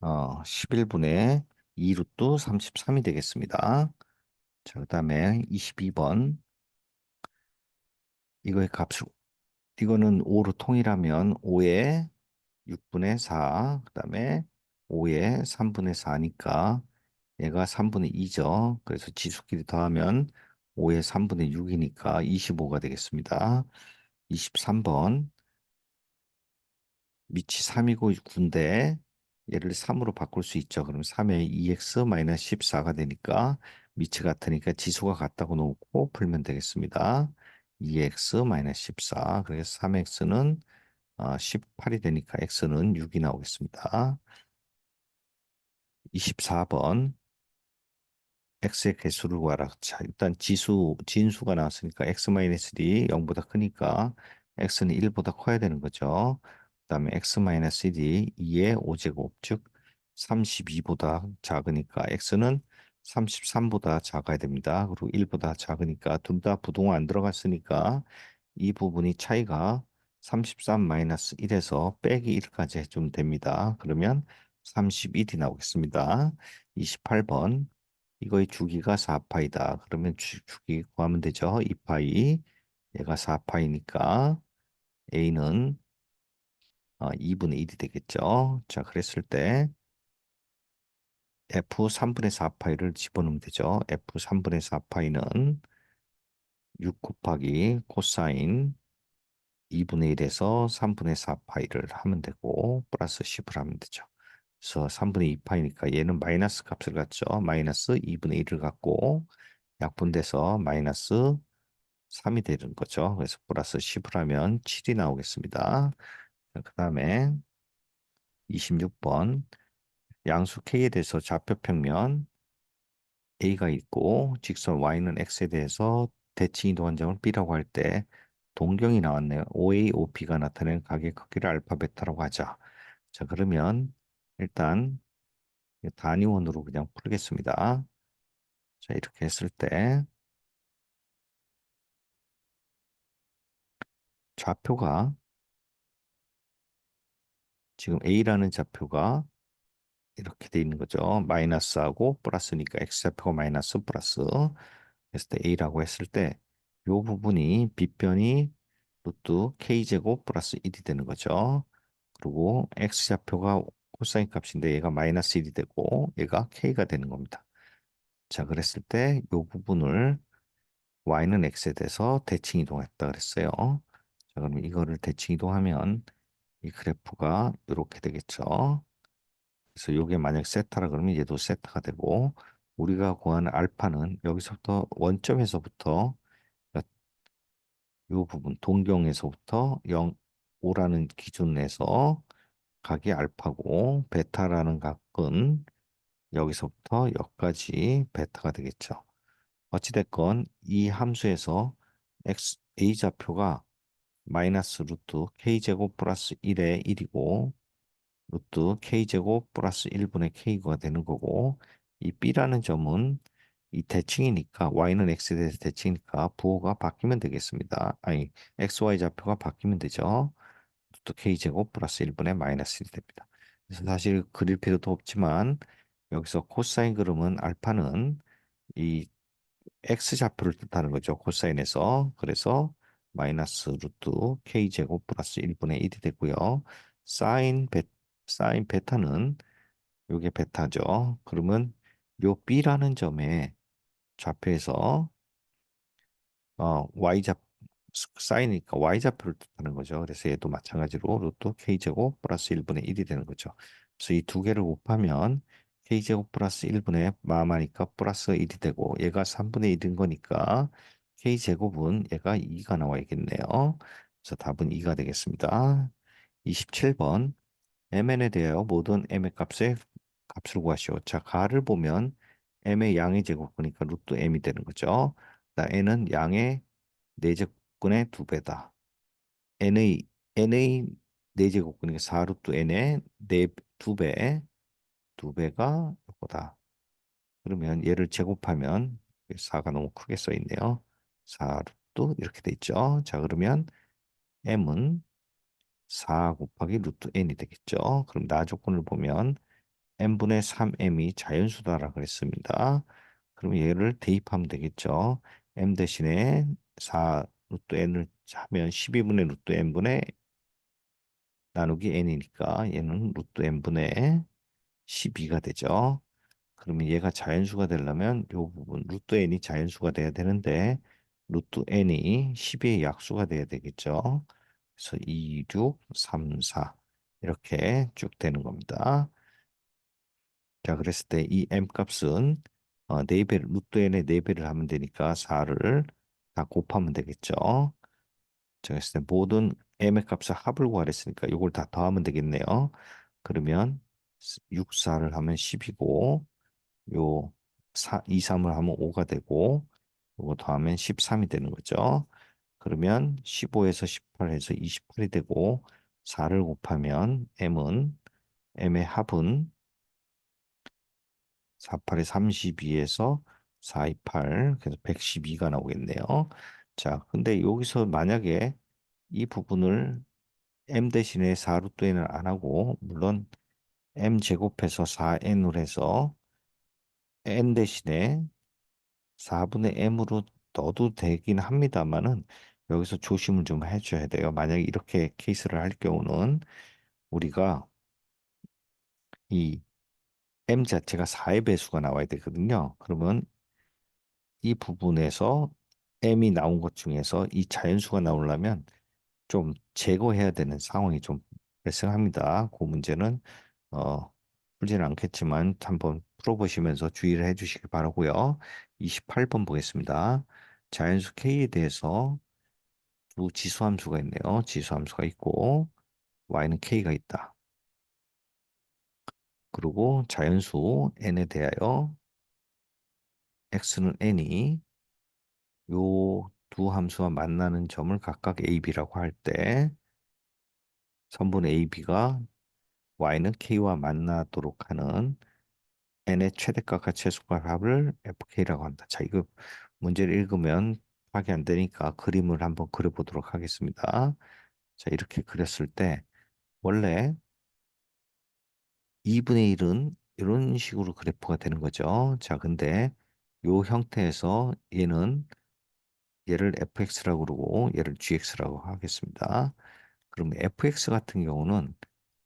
S1: 11분의 2 루트 33이 되겠습니다. 자, 그다음에 22번 이거의 값을 이거는 5로 통일하면 5의 6분의 4, 그다음에 5의 3분의 4니까 얘가 3분의 2죠. 그래서 지수끼리 더하면 5의 3분의 6이니까 25가 되겠습니다. 23번 밑이 3이고 9인데 얘를 3으로 바꿀 수 있죠. 그럼 3의 2x 14가 되니까 밑이 같으니까 지수가 같다고 놓고 풀면 되겠습니다. 2x 14 그래서 3x는 18이 되니까 x는 6이 나오겠습니다. 24번 x의 개수를 구하라. 자, 일단 진수가 나왔으니까 x-1이 0보다 크니까 x는 1보다 커야 되는 거죠. 그다음에 x-1이 2의 5제곱, 즉 32보다 작으니까 x는 33보다 작아야 됩니다. 그리고 1보다 작으니까 둘 다 부동화 안 들어갔으니까 이 부분이 차이가 33-1에서 빼기 1까지 해주면 됩니다. 그러면 31이 나오겠습니다. 28번 이거의 주기가 4파이다. 그러면 주기 구하면 되죠. 2파이. 얘가 4파이니까 A는 2분의 1이 되겠죠. 자, 그랬을 때 F 3분의 4파이를 집어넣으면 되죠. F 3분의 4파이는 6 곱하기 코사인 2분의 1에서 3분의 4파이를 하면 되고 플러스 10을 하면 되죠. 그래서 3분의 2파이니까 얘는 마이너스 값을 갖죠. 마이너스 2분의 1을 갖고 약분돼서 마이너스 3이 되는 거죠. 그래서 플러스 10을 하면 7이 나오겠습니다. 그 다음에 26번 양수 K에 대해서 좌표평면 A가 있고 직선 Y는 X에 대해서 대칭이동 한점을 B라고 할 때 동경이 나왔네요. OA, OP가 나타내는 각의 크기를 알파, 베타라고 하자. 자, 그러면 일단 단위원으로 그냥 풀겠습니다. 자, 이렇게 했을 때 좌표가 지금 A라는 좌표가 이렇게 돼 있는 거죠. 마이너스하고 플러스니까 X좌표가 마이너스 플러스 했을 때 A라고 했을 때 이 부분이 빗변이 루트 K제곱 플러스 1이 되는 거죠. 그리고 X좌표가 코사인 값인데 얘가 마이너스 1이 되고 얘가 K가 되는 겁니다. 자, 그랬을 때 이 부분을 Y는 X에 대해서 대칭 이동했다 그랬어요. 자, 그럼 이거를 대칭 이동하면 이 그래프가 이렇게 되겠죠. 그래서 이게 만약 세타라 그러면 얘도 세타가 되고 우리가 구하는 알파는 여기서부터 원점에서부터 이 부분 동경에서부터 0, 5라는 기준에서 각이 알파고 베타라는 각은 여기서부터 여기까지 베타가 되겠죠. 어찌됐건 이 함수에서 a 좌표가 마이너스 루트 k제곱 플러스 1의 1이고 루트 k제곱 플러스 1분의 k가 되는 거고 이 b라는 점은 이 대칭이니까 y는 x에 대해서 대칭이니까 부호가 바뀌면 되겠습니다. 아니 xy 좌표가 바뀌면 되죠. 루트 k제곱 플러스 1분의 마이너스 1이 됩니다. 그래서 사실 그릴 필요도 없지만 여기서 코사인 그림은 알파는 이 x좌표를 뜻하는 거죠. 코사인에서. 그래서 마이너스 루트 k제곱 플러스 1분의 1이 되고요. 사인 베, 사인 베타는 요게 베타죠. 그러면 요 b라는 점에 좌표에서 y좌 사인이니까 y좌표를 뜻하는 거죠. 그래서 얘도 마찬가지로 루트 k제곱 플러스 1분의 1이 되는 거죠. 그래서 이 두 개를 곱하면 k제곱 플러스 1분의 마마니까 플러스 1이 되고 얘가 3분의 1인 거니까 k제곱은 얘가 2가 나와야겠네요. 그래서 답은 2가 되겠습니다. 27번 mn에 대하여 모든 m의 값을 구하시오. 자, 가를 보면 m의 양의 제곱 그러니까 루트 m이 되는 거죠. n은 양의 4제곱근의 2배다. n의 4제곱 그러니까 4루트 n의 2배, 2배가 이거다. 그러면 얘를 제곱하면 4가 너무 크게 써 있네요. 4루트 이렇게 돼 있죠. 자, 그러면 m은 4 곱하기 루트 n이 되겠죠. 그럼 나 조건을 보면 n분의 3m이 자연수다라 그랬습니다. 그럼 얘를 대입하면 되겠죠. m 대신에 4 루트 n을 하면 12분의 루트 n분의 나누기 n이니까 얘는 루트 n분의 12가 되죠. 그러면 얘가 자연수가 되려면 이 부분 루트 n이 자연수가 돼야 되는데 루트 n이 12의 약수가 돼야 되겠죠. 그래서 2, 6, 3, 4 이렇게 쭉 되는 겁니다. 자, 그랬을 때 이 m 값은 4배, 루트 n의 4배를 하면 되니까 4를 다 곱하면 되겠죠. 자, 그랬을 때 모든 m의 값을 합을 구하랬으니까 이걸 다 더하면 되겠네요. 그러면 6, 4를 하면 10이고 요 4, 2, 3을 하면 5가 되고 요거 더하면 13이 되는 거죠. 그러면 15에서 18에서 28이 되고 4를 곱하면 m의 합은 48에 32에서 428, 그래서 112가 나오겠네요. 자, 근데 여기서 만약에 이 부분을 m 대신에 4루트 n을 안 하고, 물론 m 제곱해서 4n으로 해서 n 대신에 4분의 m으로 넣어도 되긴 합니다만은 여기서 조심을 좀 해줘야 돼요. 만약에 이렇게 케이스를 할 경우는 우리가 이 m 자체가 4의 배수가 나와야 되거든요. 그러면 이 부분에서 m이 나온 것 중에서 이 자연수가 나오려면 좀 제거해야 되는 상황이 좀 발생합니다. 그 문제는 어, 풀지는 않겠지만 한번 풀어보시면서 주의를 해주시기 바라고요. 28번 보겠습니다. 자연수 K에 대해서 두 지수함수가 있네요. 지수함수가 있고 Y는 K가 있다. 그리고 자연수 N에 대하여 X는 N이 요 두 함수와 만나는 점을 각각 A, B라고 할 때 선분 A, B가 Y는 K와 만나도록 하는 N의 최대값과 최소값 합을 FK라고 한다. 자, 이거 문제를 읽으면 파악이 안 되니까 그림을 한번 그려보도록 하겠습니다. 자, 이렇게 그렸을 때 원래 2분의 1은 이런 식으로 그래프가 되는 거죠. 자, 근데 요 형태에서 얘를 fx라고 그러고 얘를 gx라고 하겠습니다. 그럼 fx 같은 경우는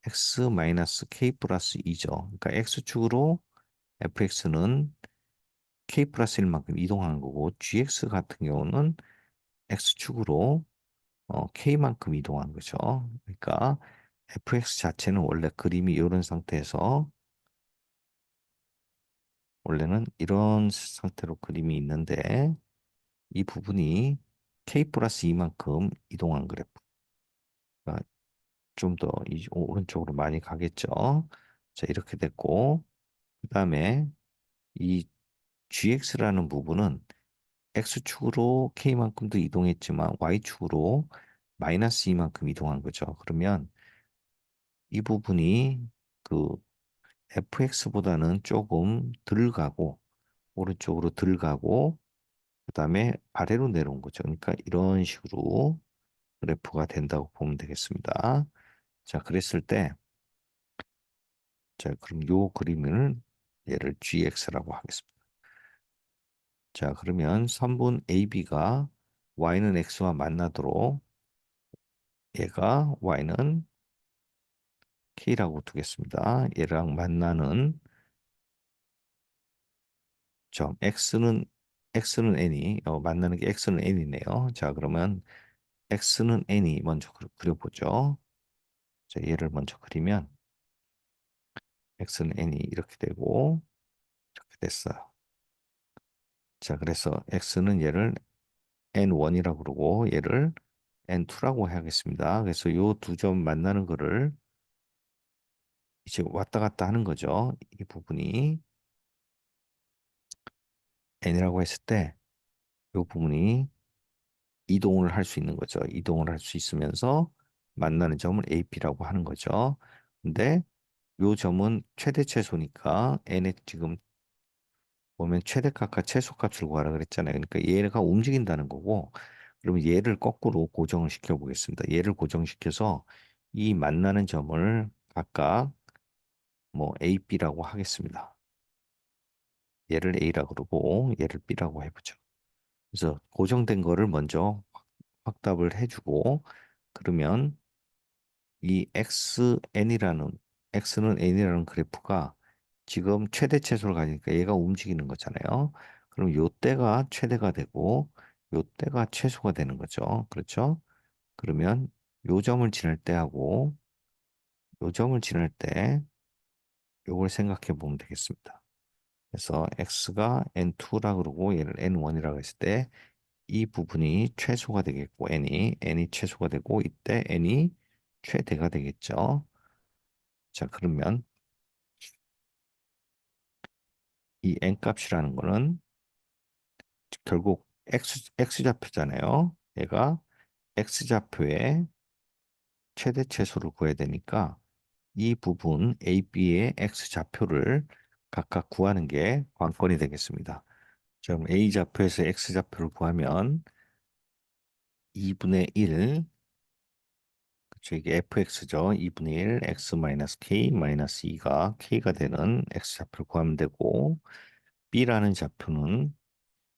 S1: x-k 플러스 2죠. 그러니까 x축으로 fx는 k 플러스 1만큼 이동하는 거고 gx 같은 경우는 x축으로 k만큼 이동하는 거죠. 그러니까 fx 자체는 원래 그림이 이런 상태에서 원래는 이런 상태로 그림이 있는데 이 부분이 k 플러스 2만큼 이동한 그래프가 좀 더 오른쪽으로 많이 가겠죠. 자, 이렇게 됐고 그 다음에 이 gx라는 부분은 x축으로 k만큼도 이동했지만 y축으로 마이너스 2만큼 이동한 거죠. 그러면 이 부분이 그 fx보다는 조금 덜 가고 오른쪽으로 덜 가고 그다음에 아래로 내려온 거죠. 그러니까 이런 식으로 그래프가 된다고 보면 되겠습니다. 자, 그랬을 때 자, 그럼 요 그림을 얘를 gx라고 하겠습니다. 자, 그러면 선분 AB가 y는 x와 만나도록 얘가 y는 k라고 두겠습니다. 얘랑 만나는 점 x는 n이 만나는 게 x는 n이네요. 자, 그러면 x는 n이 먼저 그려보죠. 자, 얘를 먼저 그리면 x는 n이 이렇게 되고 이렇게 됐어요. 자, 그래서 x는 얘를 n1이라고 그러고 얘를 n2라고 해야겠습니다. 그래서 요 두 점 만나는 거를 이제 왔다 갔다 하는 거죠. 이 부분이 n이라고 했을 때 요 부분이 이동을 할 수 있는 거죠. 이동을 할 수 있으면서 만나는 점을 AP라고 하는 거죠. 근데 요 점은 최대 최소니까 n의 지금 보면 최대값과 최소값을 구하라 그랬잖아요. 그러니까 얘가 움직인다는 거고 그러면 얘를 거꾸로 고정을 시켜 보겠습니다. 얘를 고정시켜서 이 만나는 점을 각각 뭐 A, B라고 하겠습니다. 얘를 A라고 그러고 얘를 B라고 해보죠. 그래서 고정된 거를 먼저 확답을 해주고 그러면 이 x는 n이라는 그래프가 지금 최대 최소를 가지니까 얘가 움직이는 거잖아요. 그럼 요 때가 최대가 되고 요 때가 최소가 되는 거죠. 그렇죠? 그러면 요 점을 지날 때하고 요 점을 지날 때 요걸 생각해 보면 되겠습니다. 그래서 x가 n2라 그러고 얘를 n1이라고 했을 때 이 부분이 최소가 되겠고 n이 최소가 되고 이때 n이 최대가 되겠죠. 자, 그러면 이 n값이라는 거는 결국 x좌표잖아요. 얘가 x좌표의 최대 최소를 구해야 되니까 이 부분 AB의 x좌표를 각각 구하는 게 관건이 되겠습니다. 그럼 A좌표에서 x좌표를 구하면 2분의 1, 그쵸, 이게 fx죠. 2분의 1, x 마이너스 k 마이너스 2가 k가 되는 x좌표를 구하면 되고 B라는 좌표는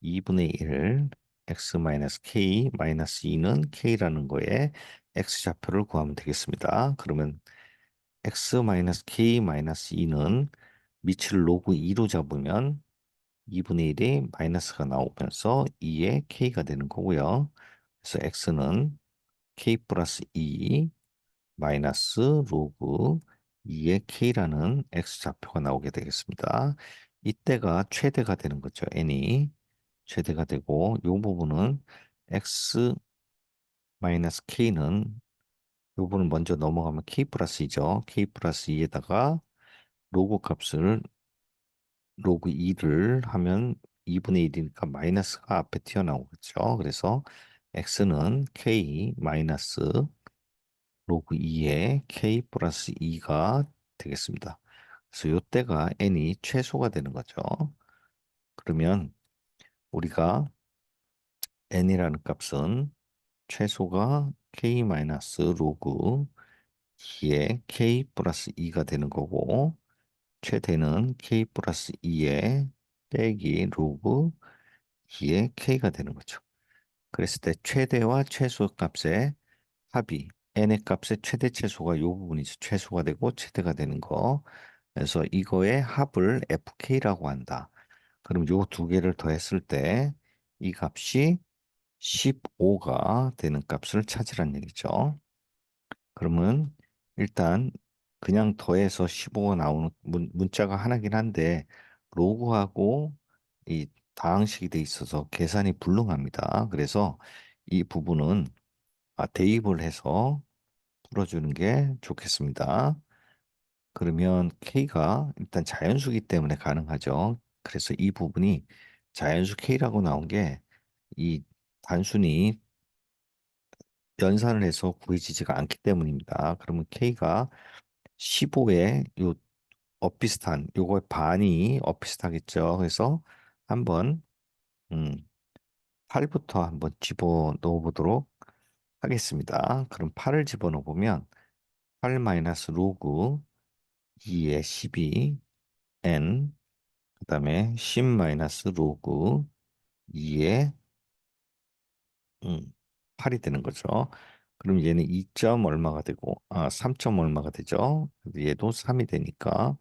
S1: 2분의 1 x 마이너스 k 마이너스 2는 k라는 거에 x좌표를 구하면 되겠습니다. 그러면 x 마이너스 k 마이너스 2는 밑을 로그 2로 잡으면 2분의 1이 마이너스가 나오면서 2의 k가 되는 거고요. 그래서 x는 k 플러스 2 마이너스 로그 2의 k라는 x좌표가 나오게 되겠습니다. 이때가 최대가 되는 거죠. n이. 최대가 되고 이 부분은 x 마이너스 k는 이 부분을 먼저 넘어가면 k 플러스 2죠. k 플러스 2에다가 로그 값을 로그 2를 하면 2분의 1이니까 마이너스가 앞에 튀어나오겠죠. 그래서 x는 k 마이너스 로그 2의 k 플러스 2가 되겠습니다. 그래서 이때가 n이 최소가 되는 거죠. 그러면 우리가 n이라는 값은 최소가 k 마이너스 로그 2의 k 플러스 2가 되는 거고 최대는 k 플러스 2의 빼기 로그 2의 k가 되는 거죠. 그랬을 때 최대와 최소 값의 합이 n의 값의 최대 최소가 이 부분이죠. 최소가 되고 최대가 되는 거. 그래서 이거의 합을 fk라고 한다. 그럼 요 두 개를 더했을 때 이 값이 15가 되는 값을 찾으란 얘기죠. 그러면 일단 그냥 더해서 15가 나오는 문자가 하나긴 한데 로그하고 이 다항식이 돼 있어서 계산이 불능합니다. 그래서 이 부분은 대입을 해서 풀어주는 게 좋겠습니다. 그러면 K가 일단 자연수기 때문에 가능하죠. 그래서 이 부분이 자연수 K라고 나온 게 이 단순히 연산을 해서 구해지지가 않기 때문입니다. 그러면 K가 15에 요 엇비슷한 요거의 반이 엇비슷하겠죠. 그래서 한번 음, 8부터 한번 집어 넣어 보도록 하겠습니다. 그럼 8을 집어 넣어 보면 8 마이너스 로그 2의 12 n 그다음에 10 마이너스 로그 2의 8이 되는 거죠. 그럼 얘는 2점 얼마가 되고 3점 얼마가 되죠? 얘도 3이 되니까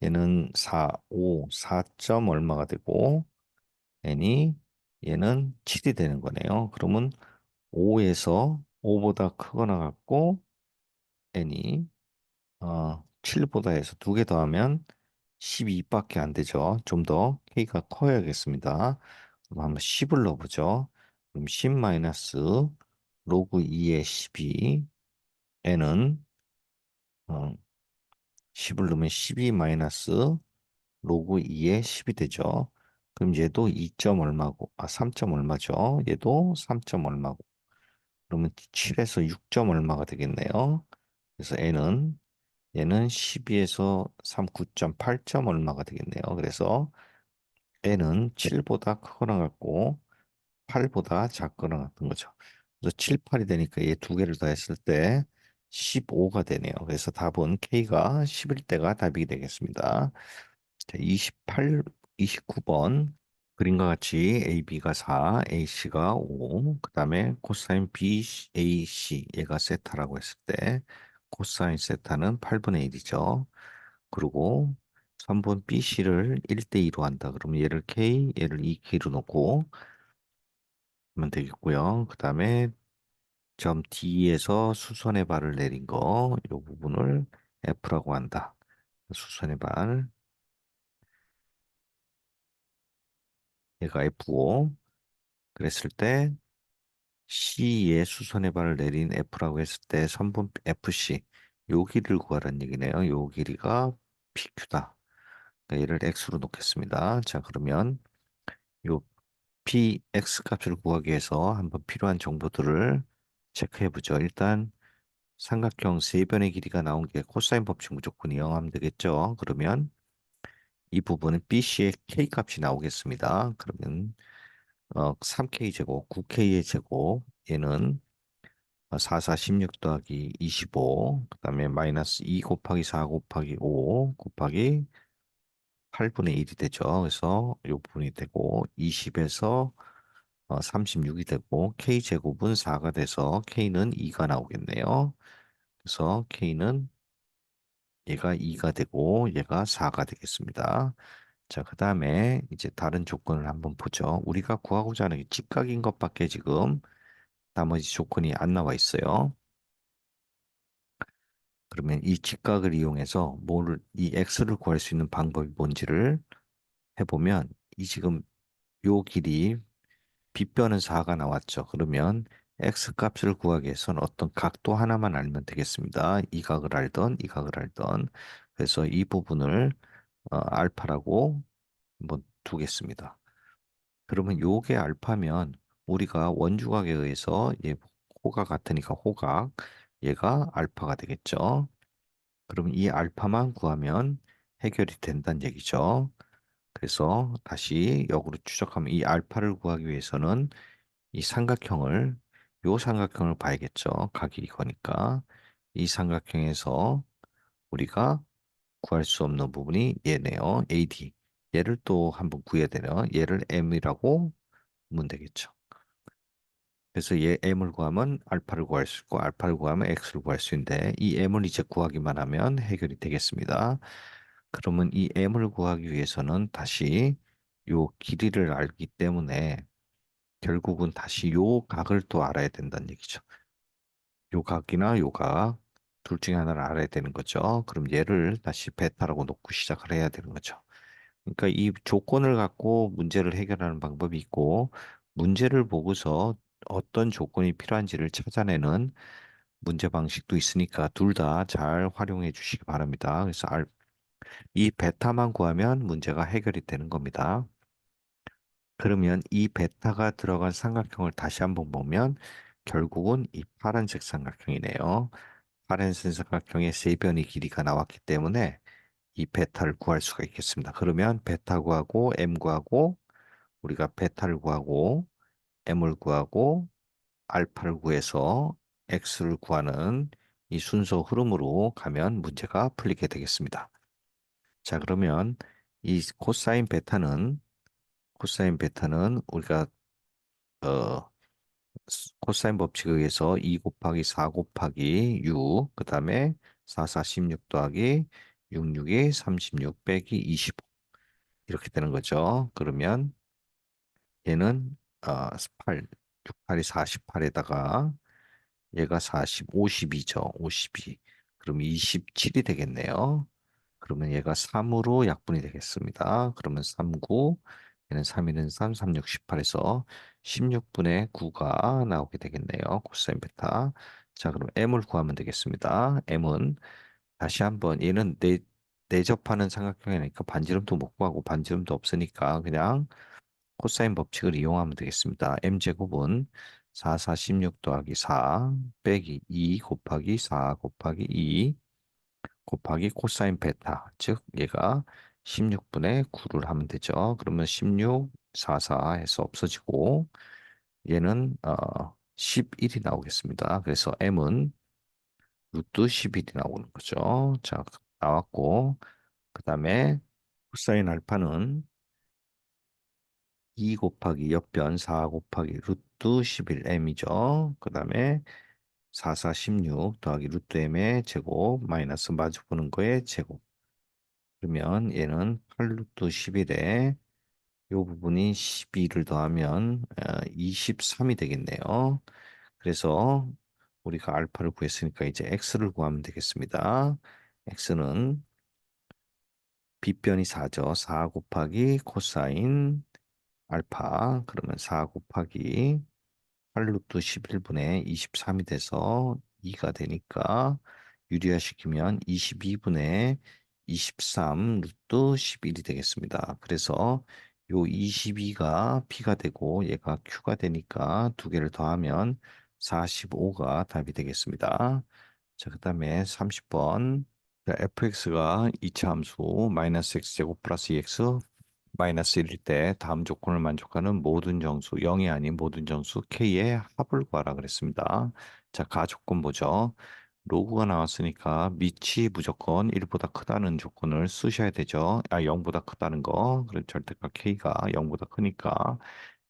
S1: 얘는 4, 5, 4점 얼마가 되고 n이 얘는 7이 되는 거네요. 그러면 5에서 5보다 크거나 같고 n이 7보다 해서 두 개 더하면 12밖에 안 되죠. 좀 더 k가 커야겠습니다. 그럼 한번 10을 넣어보죠. 그럼 10 마이너스 로그 2의 12 n은 어, 10을 넣으면 12 마이너스 로그 2의 10이 되죠. 그럼 얘도 2점 얼마고 3점 얼마죠? 얘도 3점 얼마고 그러면 7에서 6점 얼마가 되겠네요. 그래서 n은 얘는 12에서 3, 9.8점 얼마가 되겠네요. 그래서 n은 7보다 크거나 같고 8보다 작거나 같은 거죠. 그래서 7, 8이 되니까 얘 두 개를 더했을 때 15가 되네요. 그래서 답은 K가 11 때가 답이 되겠습니다. 자, 28, 29번 그림과 같이 AB가 4, AC가 5, 그 다음에 코사인 BAC 얘가 세타라고 했을 때 코사인 세타는 8분의 1이죠. 그리고 3번 BC를 1대2로 한다. 그러면 얘를 K, 얘를 2K로 놓고 하면 되겠고요. 그 다음에 점 D에서 수선의 발을 내린 거, 이 부분을 F라고 한다. 수선의 발, 얘가 F고, 그랬을 때 C에 수선의 발을 내린 F라고 했을 때 선분 FC, 요 길이를 구하라는 얘기네요. 요 길이가 PQ다. 얘를 X로 놓겠습니다. 자, 그러면 요 PX 값을 구하기 위해서 한번 필요한 정보들을 체크해 보죠. 일단 삼각형 세 변의 길이가 나온 게 코사인 법칙 무조건 이용하면 되겠죠. 그러면 이 부분은 BC의 K 값이 나오겠습니다. 그러면 3K 제곱, 9K의 제곱 얘는 4, 4, 16 더하기 25, 그 다음에 마이너스 2 곱하기 4 곱하기 5 곱하기 8분의 1이 되죠. 그래서 이 부분이 되고 20에서 36이 되고 K제곱은 4가 돼서 K는 2가 나오겠네요. 그래서 K는 얘가 2가 되고 얘가 4가 되겠습니다. 자, 그 다음에 이제 다른 조건을 한번 보죠. 우리가 구하고자 하는 게 직각인 것밖에 지금 나머지 조건이 안 나와 있어요. 그러면 이 직각을 이용해서 이 x를 구할 수 있는 방법이 뭔지를 해보면 이 지금 요 길이 빗변은 4가 나왔죠. 그러면 x 값을 구하기 위해서는 어떤 각도 하나만 알면 되겠습니다. 이 각을 알던 이 각을 알던 그래서 이 부분을 알파라고 한번 두겠습니다. 그러면 요게 알파면 우리가 원주각에 의해서 얘 호가 같으니까 호각 얘가 알파가 되겠죠. 그럼 이 알파만 구하면 해결이 된다는 얘기죠. 그래서 다시 역으로 추적하면 이 알파를 구하기 위해서는 이 삼각형을, 요 삼각형을 봐야겠죠. 각이 이거니까. 이 삼각형에서 우리가 구할 수 없는 부분이 얘네요. AD. 얘를 또 한번 구해야 되요. 얘를 M이라고 보면 되겠죠. 그래서 얘 M을 구하면 알파를 구할 수 있고, 알파를 구하면 X를 구할 수 있는데, 이 M을 이제 구하기만 하면 해결이 되겠습니다. 그러면 이 M을 구하기 위해서는 다시 요 길이를 알기 때문에 결국은 다시 요 각을 또 알아야 된다는 얘기죠. 요 각이나 요 각, 둘 중에 하나를 알아야 되는 거죠. 그럼 얘를 다시 베타라고 놓고 시작을 해야 되는 거죠. 그러니까 이 조건을 갖고 문제를 해결하는 방법이 있고, 문제를 보고서 어떤 조건이 필요한지를 찾아내는 문제 방식도 있으니까 둘 다 잘 활용해 주시기 바랍니다. 그래서 이 베타만 구하면 문제가 해결이 되는 겁니다. 그러면 이 베타가 들어간 삼각형을 다시 한번 보면 결국은 이 파란색 삼각형이네요. 파란색 삼각형의 세 변의 길이가 나왔기 때문에 이 베타를 구할 수가 있겠습니다. 그러면 베타 구하고 m 구하고 우리가 베타를 구하고 m을 구하고 알파를 구해서 x를 구하는 이 순서 흐름으로 가면 문제가 풀리게 되겠습니다. 자, 그러면 이 코사인 베타는 우리가 어 코사인 법칙에 의해서 2 곱하기 4 곱하기 6, 그 다음에 4, 4, 16 더하기 6, 6이 36 빼기 25 이렇게 되는 거죠. 그러면 얘는 8, 6, 8이 48에다가 얘가 40, 52죠. 52. 그럼 27이 되겠네요. 그러면 얘가 3으로 약분이 되겠습니다. 그러면 3, 9, 얘는 3, 1은 3, 3, 6, 18에서 16분의 9가 나오게 되겠네요. 코사인 베타. 자, 그럼 m을 구하면 되겠습니다. m은 다시 한번 얘는 내접하는 삼각형이니까 반지름도 못 구하고 반지름도 없으니까 그냥 코사인 법칙을 이용하면 되겠습니다. m제곱은 4, 4, 16 더하기 4 빼기 2 곱하기 4 곱하기 2 곱하기 코사인 베타, 즉 얘가 16분의 9를 하면 되죠. 그러면 16, 4, 4 해서 없어지고 얘는 11이 나오겠습니다. 그래서 m은 루트 11이 나오는 거죠. 자, 나왔고 그 다음에 코사인 알파는 2 곱하기 옆변 4 곱하기 루트 11m이죠. 그 다음에 4, 4, 16 더하기 루트 m의 제곱 마이너스 마주보는 거의 제곱. 그러면 얘는 8루트 11에 이 부분이 12를 더하면 23이 되겠네요. 그래서 우리가 알파를 구했으니까 이제 x를 구하면 되겠습니다. x는 빗변이 4죠. 4 곱하기 코사인 알파. 그러면 4 곱하기 8루트 11분의 23이 돼서 2가 되니까 유리화시키면 22분의 23 루트 11이 되겠습니다. 그래서 요 22가 P가 되고 얘가 Q가 되니까 두 개를 더하면 45가 답이 되겠습니다. 자, 그 다음에 30번. fx가 이차 함수 마이너스 x제곱 플러스 2x 마이너스 1일 때 다음 조건을 만족하는 모든 정수, 0이 아닌 모든 정수 k의 합을 구하라 그랬습니다. 자, 가조건 보죠. 로그가 나왔으니까 밑이 무조건 1보다 크다는 조건을 쓰셔야 되죠. 0보다 크다는 거. 그래서 절대값 k가 0보다 크니까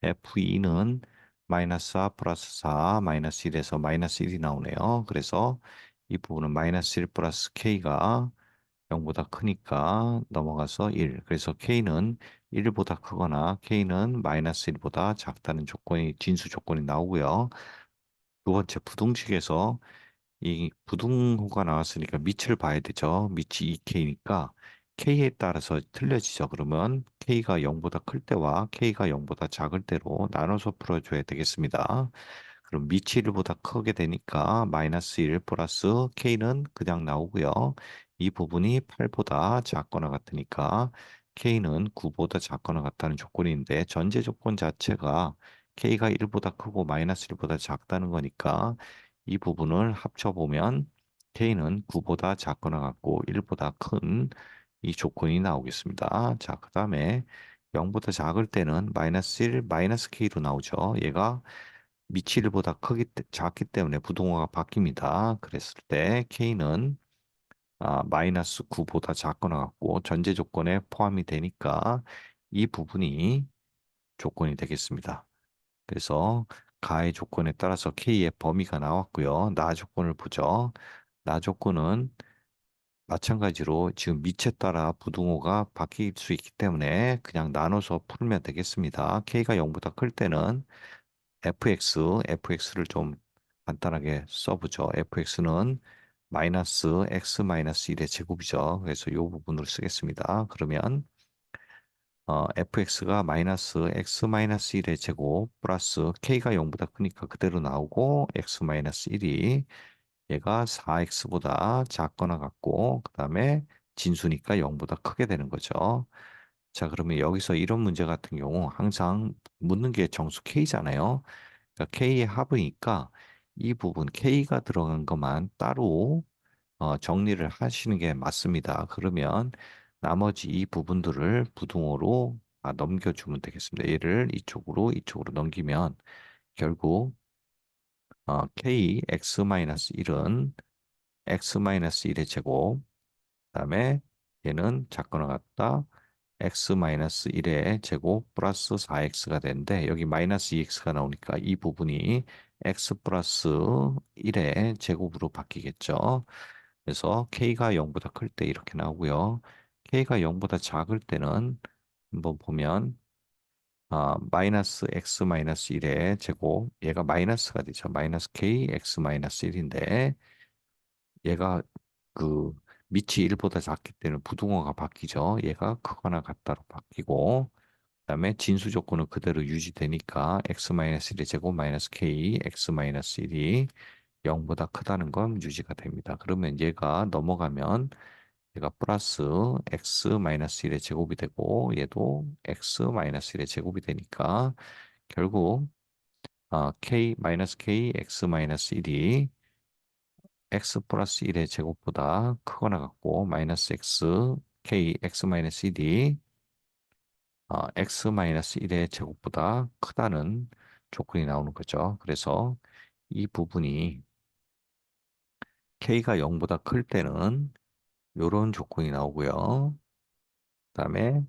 S1: f2는 마이너스 4 플러스 4 마이너스 1에서 마이너스 1이 나오네요. 그래서 이 부분은 마이너스 1 플러스 k가 0보다 크니까 넘어가서 1. 그래서 K는 1보다 크거나 K는 마이너스 1보다 작다는 조건이, 진수 조건이 나오고요. 두 번째, 부등식에서 이 부등호가 나왔으니까 밑을 봐야 되죠. 밑이 2K니까 K에 따라서 틀려지죠. 그러면 K가 0보다 클 때와 K가 0보다 작을 때로 나눠서 풀어줘야 되겠습니다. 그럼 밑이 1보다 크게 되니까 마이너스 1 플러스 K는 그냥 나오고요. 이 부분이 8보다 작거나 같으니까 K는 9보다 작거나 같다는 조건인데 전제 조건 자체가 K가 1보다 크고 마이너스 1보다 작다는 거니까 이 부분을 합쳐보면 K는 9보다 작거나 같고 1보다 큰 이 조건이 나오겠습니다. 자, 그 다음에 0보다 작을 때는 마이너스 1, 마이너스 K로 나오죠. 얘가 밑이 1보다 작기 때문에 부등호가 바뀝니다. 그랬을 때 K는 마이너스 9보다 작거나 같고 전제 조건에 포함이 되니까 이 부분이 조건이 되겠습니다. 그래서 가의 조건에 따라서 K의 범위가 나왔고요. 나 조건을 보죠. 나 조건은 마찬가지로 지금 밑에 따라 부등호가 바뀔 수 있기 때문에 그냥 나눠서 풀면 되겠습니다. K가 0보다 클 때는 fx를 좀 간단하게 써보죠. fx는 마이너스 x 마이너스 1의 제곱이죠. 그래서 이 부분을 쓰겠습니다. 그러면 fx가 마이너스 x 마이너스 1의 제곱 플러스 k가 0보다 크니까 그대로 나오고 x 마이너스 1이 얘가 4x보다 작거나 같고 그 다음에 진수니까 0보다 크게 되는 거죠. 자, 그러면 여기서 이런 문제 같은 경우 항상 묻는 게 정수 k잖아요. 그러니까 K의 합이니까 이 부분 K가 들어간 것만 따로 정리를 하시는 게 맞습니다. 그러면 나머지 이 부분들을 부등호로 넘겨주면 되겠습니다. 얘를 이쪽으로 넘기면 결국 K x-1은 x-1의 제곱, 그다음에 얘는 작거나 같다. x-1의 제곱 플러스 4x가 되는데 여기 마이너스 2x가 나오니까 이 부분이 x 플러스 1의 제곱으로 바뀌겠죠. 그래서 k가 0보다 클 때 이렇게 나오고요. k가 0보다 작을 때는 한번 보면 마이너스 x 마이너스 1의 제곱 얘가 마이너스가 되죠. 마이너스 k x 마이너스 1인데 얘가 그 밑이 1보다 작기 때문에 부등호가 바뀌죠. 얘가 크거나 같다로 바뀌고 그다음에 진수 조건은 그대로 유지되니까 x-1의 제곱 마이너스 k x-1이 0보다 크다는 건 유지가 됩니다. 그러면 얘가 넘어가면 얘가 플러스 x-1의 제곱이 되고 얘도 x-1의 제곱이 되니까 결국 k x-1이 x 플러스 1의 제곱보다 크거나 같고 마이너스 x k x-1이 x 마이너스 1의 제곱보다 크다는 조건이 나오는 거죠. 그래서 이 부분이 k가 0보다 클 때는 이런 조건이 나오고요. 그다음에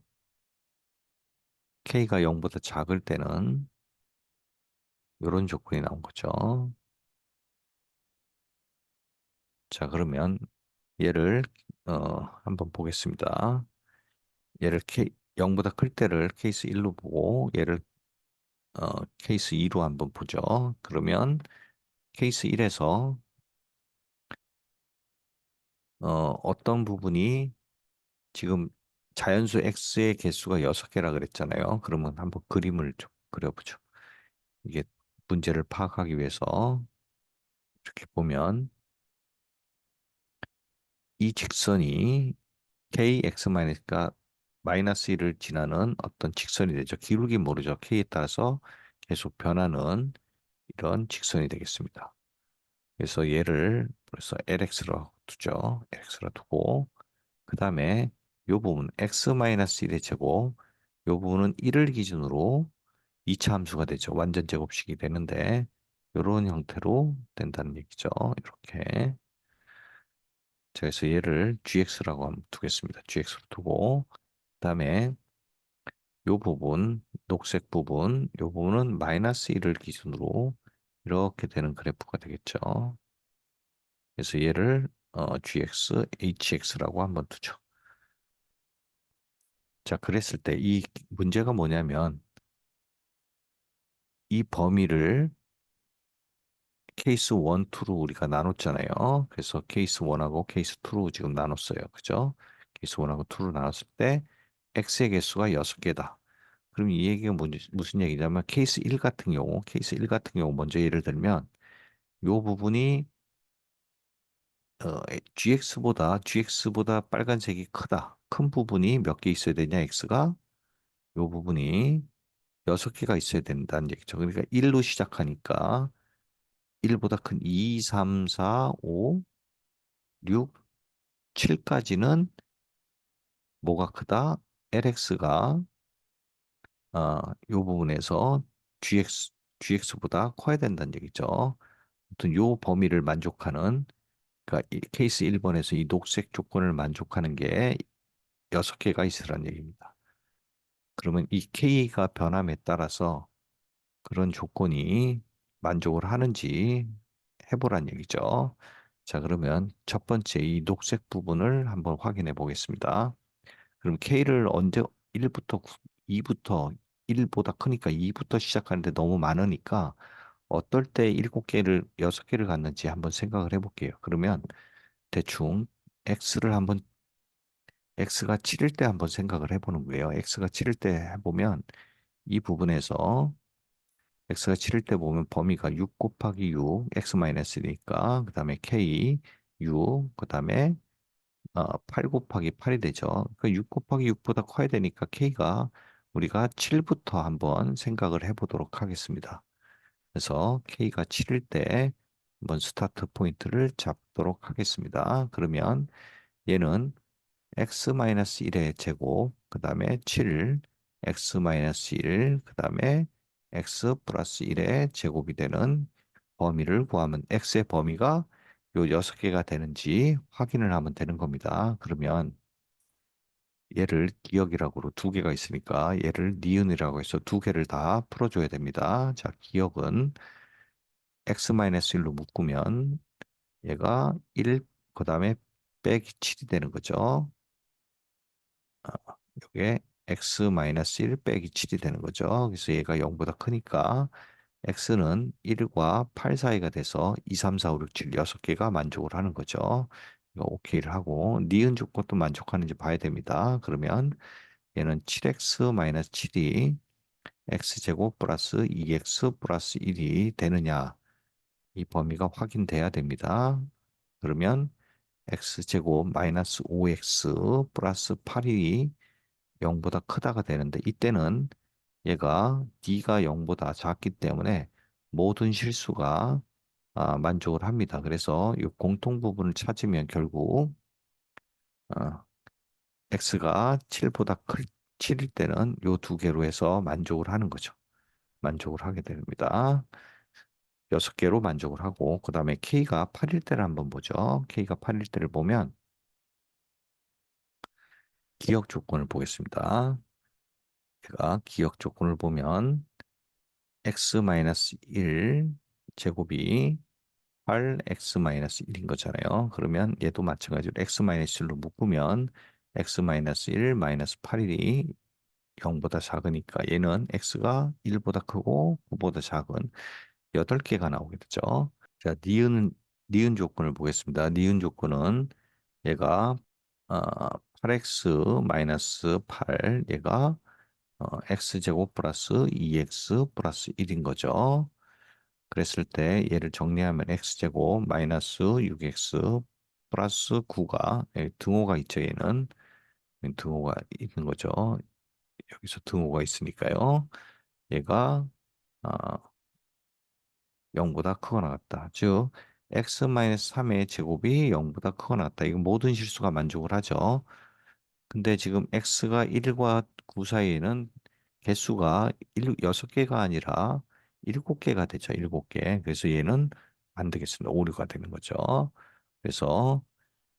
S1: k가 0보다 작을 때는 이런 조건이 나온 거죠. 자, 그러면 얘를 한번 보겠습니다. 얘를 0보다 클 때를 케이스 1로 보고 얘를 케이스 2로 한번 보죠. 그러면 케이스 1에서 어떤 부분이 지금 자연수 x의 개수가 6개라 그랬잖아요. 그러면 한번 그림을 좀 그려보죠. 이게 문제를 파악하기 위해서 이렇게 보면 이 직선이 kx-가 마이너스 1을 지나는 어떤 직선이 되죠. 기울기 모르죠. k에 따라서 계속 변하는 이런 직선이 되겠습니다. 그래서 얘를 벌써 lx로 두죠. lx로 두고 그 다음에 이 부분 x-1의 제곱 이 부분은 1을 기준으로 2차 함수가 되죠. 완전 제곱식이 되는데 이런 형태로 된다는 얘기죠. 이렇게. 자, 그래서 얘를 gx라고 한번 두겠습니다. gx로 두고 그다음에 이 부분 녹색 부분 이 부분은 마이너스 1을 기준으로 이렇게 되는 그래프가 되겠죠. 그래서 얘를 gx, hx라고 한번 두죠. 자, 그랬을 때 이 문제가 뭐냐면 이 범위를 케이스 1, 2로 우리가 나눴잖아요. 그래서 케이스 1하고 케이스 2로 지금 나눴어요. 그죠? 케이스 1하고 2로 나눴을 때 x의 개수가 6개다. 그럼 이 얘기가 무슨 얘기냐면 케이스 1 같은 경우 먼저 예를 들면 이 부분이 gx보다 빨간색이 크다. 큰 부분이 몇 개 있어야 되냐, x가? 이 부분이 6개가 있어야 된다는 얘기죠. 그러니까 1로 시작하니까 1보다 큰 2, 3, 4, 5, 6, 7까지는 뭐가 크다? LX가 이 부분에서 GX gx보다 커야 된다는 얘기죠. 아무튼 요 범위를 만족하는, 그러니까 이 케이스 1번에서 이 녹색 조건을 만족하는 게 6개가 있으란 얘기입니다. 그러면 이 k가 변함에 따라서 그런 조건이 만족을 하는지 해보란 얘기죠. 자, 그러면 첫 번째 이 녹색 부분을 한번 확인해 보겠습니다. 그럼 K를 언제 1부터 2부터 1보다 크니까 2부터 시작하는데 너무 많으니까 어떨 때 7개를 6개를 갖는지 한번 생각을 해볼게요. 그러면 대충 X를 한번 X가 7일 때 한번 생각을 해보는 거예요. X가 7일 때 해보면 이 부분에서 x가 7일 때 보면 범위가 6 곱하기 6, x-1이니까 그 다음에 k, 6, 그 다음에 8 곱하기 8이 되죠. 그 6 곱하기 6보다 커야 되니까 k가 우리가 7부터 한번 생각을 해보도록 하겠습니다. 그래서 k가 7일 때 한번 스타트 포인트를 잡도록 하겠습니다. 그러면 얘는 x-1의 제곱, 그 다음에 7, x-1, 그 다음에 x 플러스 1의 제곱이 되는 범위를 구하면 x의 범위가 요 6개가 되는지 확인을 하면 되는 겁니다. 그러면 얘를 기억이라고 2개가 있으니까 얘를 니은이라고 해서 2개를 다 풀어줘야 됩니다. 자, 기억은 x-1로 묶으면 얘가 1, 그 다음에 빼기 7이 되는 거죠. 이게 x-1 빼기 7이 되는 거죠. 그래서 얘가 0보다 크니까 x는 1과 8 사이가 돼서 2, 3, 4, 5, 6, 7, 6개가 만족을 하는 거죠. 이거 오케이를 하고 니은 조건도 만족하는지 봐야 됩니다. 그러면 얘는 7x-7이 x제곱 플러스 2x 플러스 1이 되느냐, 이 범위가 확인돼야 됩니다. 그러면 x제곱 마이너스 5x 플러스 8이 0보다 크다가 되는데 이때는 얘가 d가 0보다 작기 때문에 모든 실수가 만족을 합니다. 그래서 이 공통 부분을 찾으면 결국 어, x가 7보다 7일 때는 이 2개로 해서 만족을 하는 거죠. 만족을 하게 됩니다. 6개로 만족을 하고 그 다음에 k가 8일 때를 한번 보죠. k가 8일 때를 보면 기억 조건을 보겠습니다. 제가 기억 조건을 보면 x-1 제곱이 8x-1인 거잖아요. 그러면 얘도 마찬가지로 x-1로 묶으면 x-1 마이너스 8이 0보다 작으니까 얘는 x가 1보다 크고 9보다 작은 8개가 나오게 되죠. 자, 니은 조건을 보겠습니다. 니은 조건은 얘가 8x 마이너스 8, 얘가 x제곱 플러스 2x 플러스 1인 거죠. 그랬을 때 얘를 정리하면 x제곱 마이너스 6x 플러스 9가 등호가 있죠. 얘는 등호가 있는 거죠. 여기서 등호가 있으니까요. 얘가 아, 0보다 크거나 같다. 즉 x-3의 제곱이 0보다 크거나 같다. 이건 모든 실수가 만족을 하죠. 근데 지금 x가 1과 9 사이에는 개수가 6개가 아니라 7개가 되죠. 7개. 그래서 얘는 안 되겠습니다. 오류가 되는 거죠. 그래서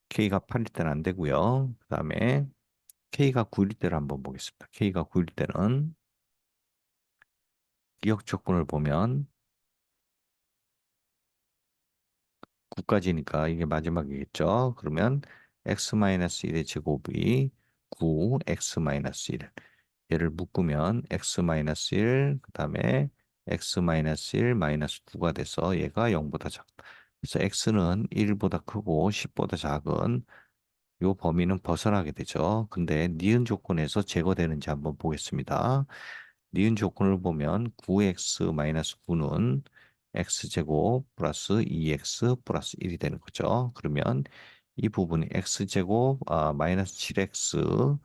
S1: k가 8일 때는 안 되고요. 그 다음에 k가 9일 때를 한번 보겠습니다. k가 9일 때는 기억 조건을 보면 9까지니까 이게 마지막이겠죠. 그러면 x-1의 제곱이 9, x-1. 얘를 묶으면 x-1, 그 다음에 x-1 마이너스 9가 돼서 얘가 0보다 작다. 그래서 x는 1보다 크고 10보다 작은 요 범위는 벗어나게 되죠. 근데 니은 조건에서 제거되는지 한번 보겠습니다. 니은 조건을 보면 9x-9는 x제곱 플러스 2x 플러스 1이 되는 거죠. 그러면 이 부분이 x제곱 마이너스 7x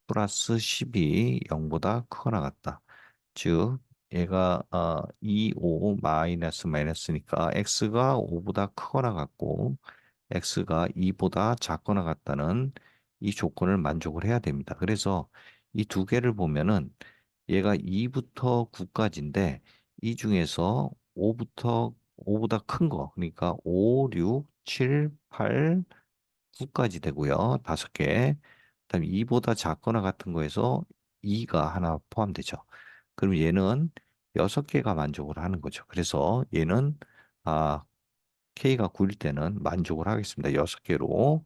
S1: 플러스 10이 0보다 크거나 같다. 즉 얘가 2, 5 마이너스 마이너스니까 x가 5보다 크거나 같고 x가 2보다 작거나 같다는 이 조건을 만족을 해야 됩니다. 그래서 이 두 개를 보면은 얘가 2부터 9까지인데 이 중에서 5보다 큰 거, 그러니까 5, 6, 7, 8, 9까지 되고요. 다섯 개. 그다음에 2보다 작거나 같은 거에서 2가 하나 포함되죠. 그럼 얘는 여섯 개가 만족을 하는 거죠. 그래서 얘는 아, K가 9일 때는 만족을 하겠습니다. 여섯 개로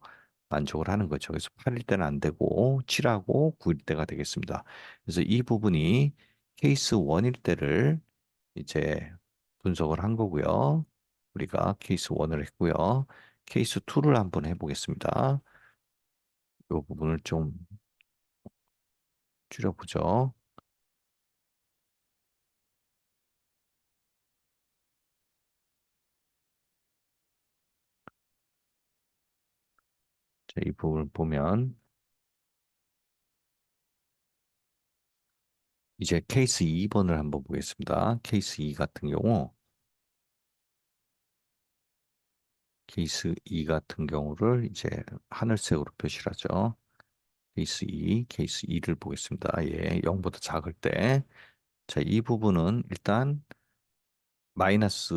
S1: 만족을 하는 거죠. 그래서 8일 때는 안 되고 7하고 9일 때가 되겠습니다. 그래서 이 부분이 케이스 1일 때를 이제 분석을 한 거고요. 우리가 케이스 1을 했고요. 케이스 2를 한번 해보겠습니다. 이 부분을 좀 줄여보죠. 자, 이 부분을 보면 이제 케이스 2번을 한번 보겠습니다. 케이스 2 같은 경우 케이스 2 같은 경우를 이제 하늘색으로 표시를 하죠. 케이스 2를 보겠습니다. 예, 0보다 작을 때. 자, 이 부분은 일단 마이너스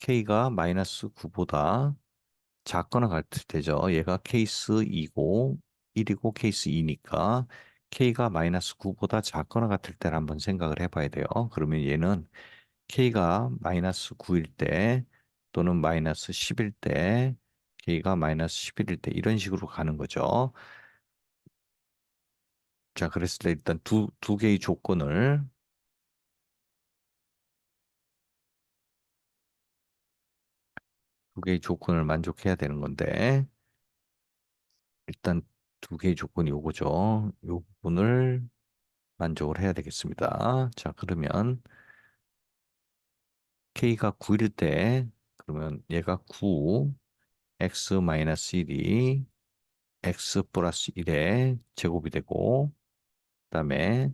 S1: K가 마이너스 9보다 작거나 같을 때죠. 얘가 케이스 2고 1이고 케이스 2니까 K가 마이너스 9보다 작거나 같을 때를 한번 생각을 해봐야 돼요. 그러면 얘는 K가 마이너스 9일 때 또는 마이너스 10일 때 K가 마이너스 11일 때 이런 식으로 가는 거죠. 자, 그랬을 때 일단 두 개의 조건을 두 개의 조건을 만족해야 되는 건데 일단 두 개의 조건이 요거죠. 요 부분을 만족을 해야 되겠습니다. 자, 그러면 K가 9일 때 그러면 얘가 9 x 마이너스 1이 x 플러스 1의 제곱이 되고 그다음에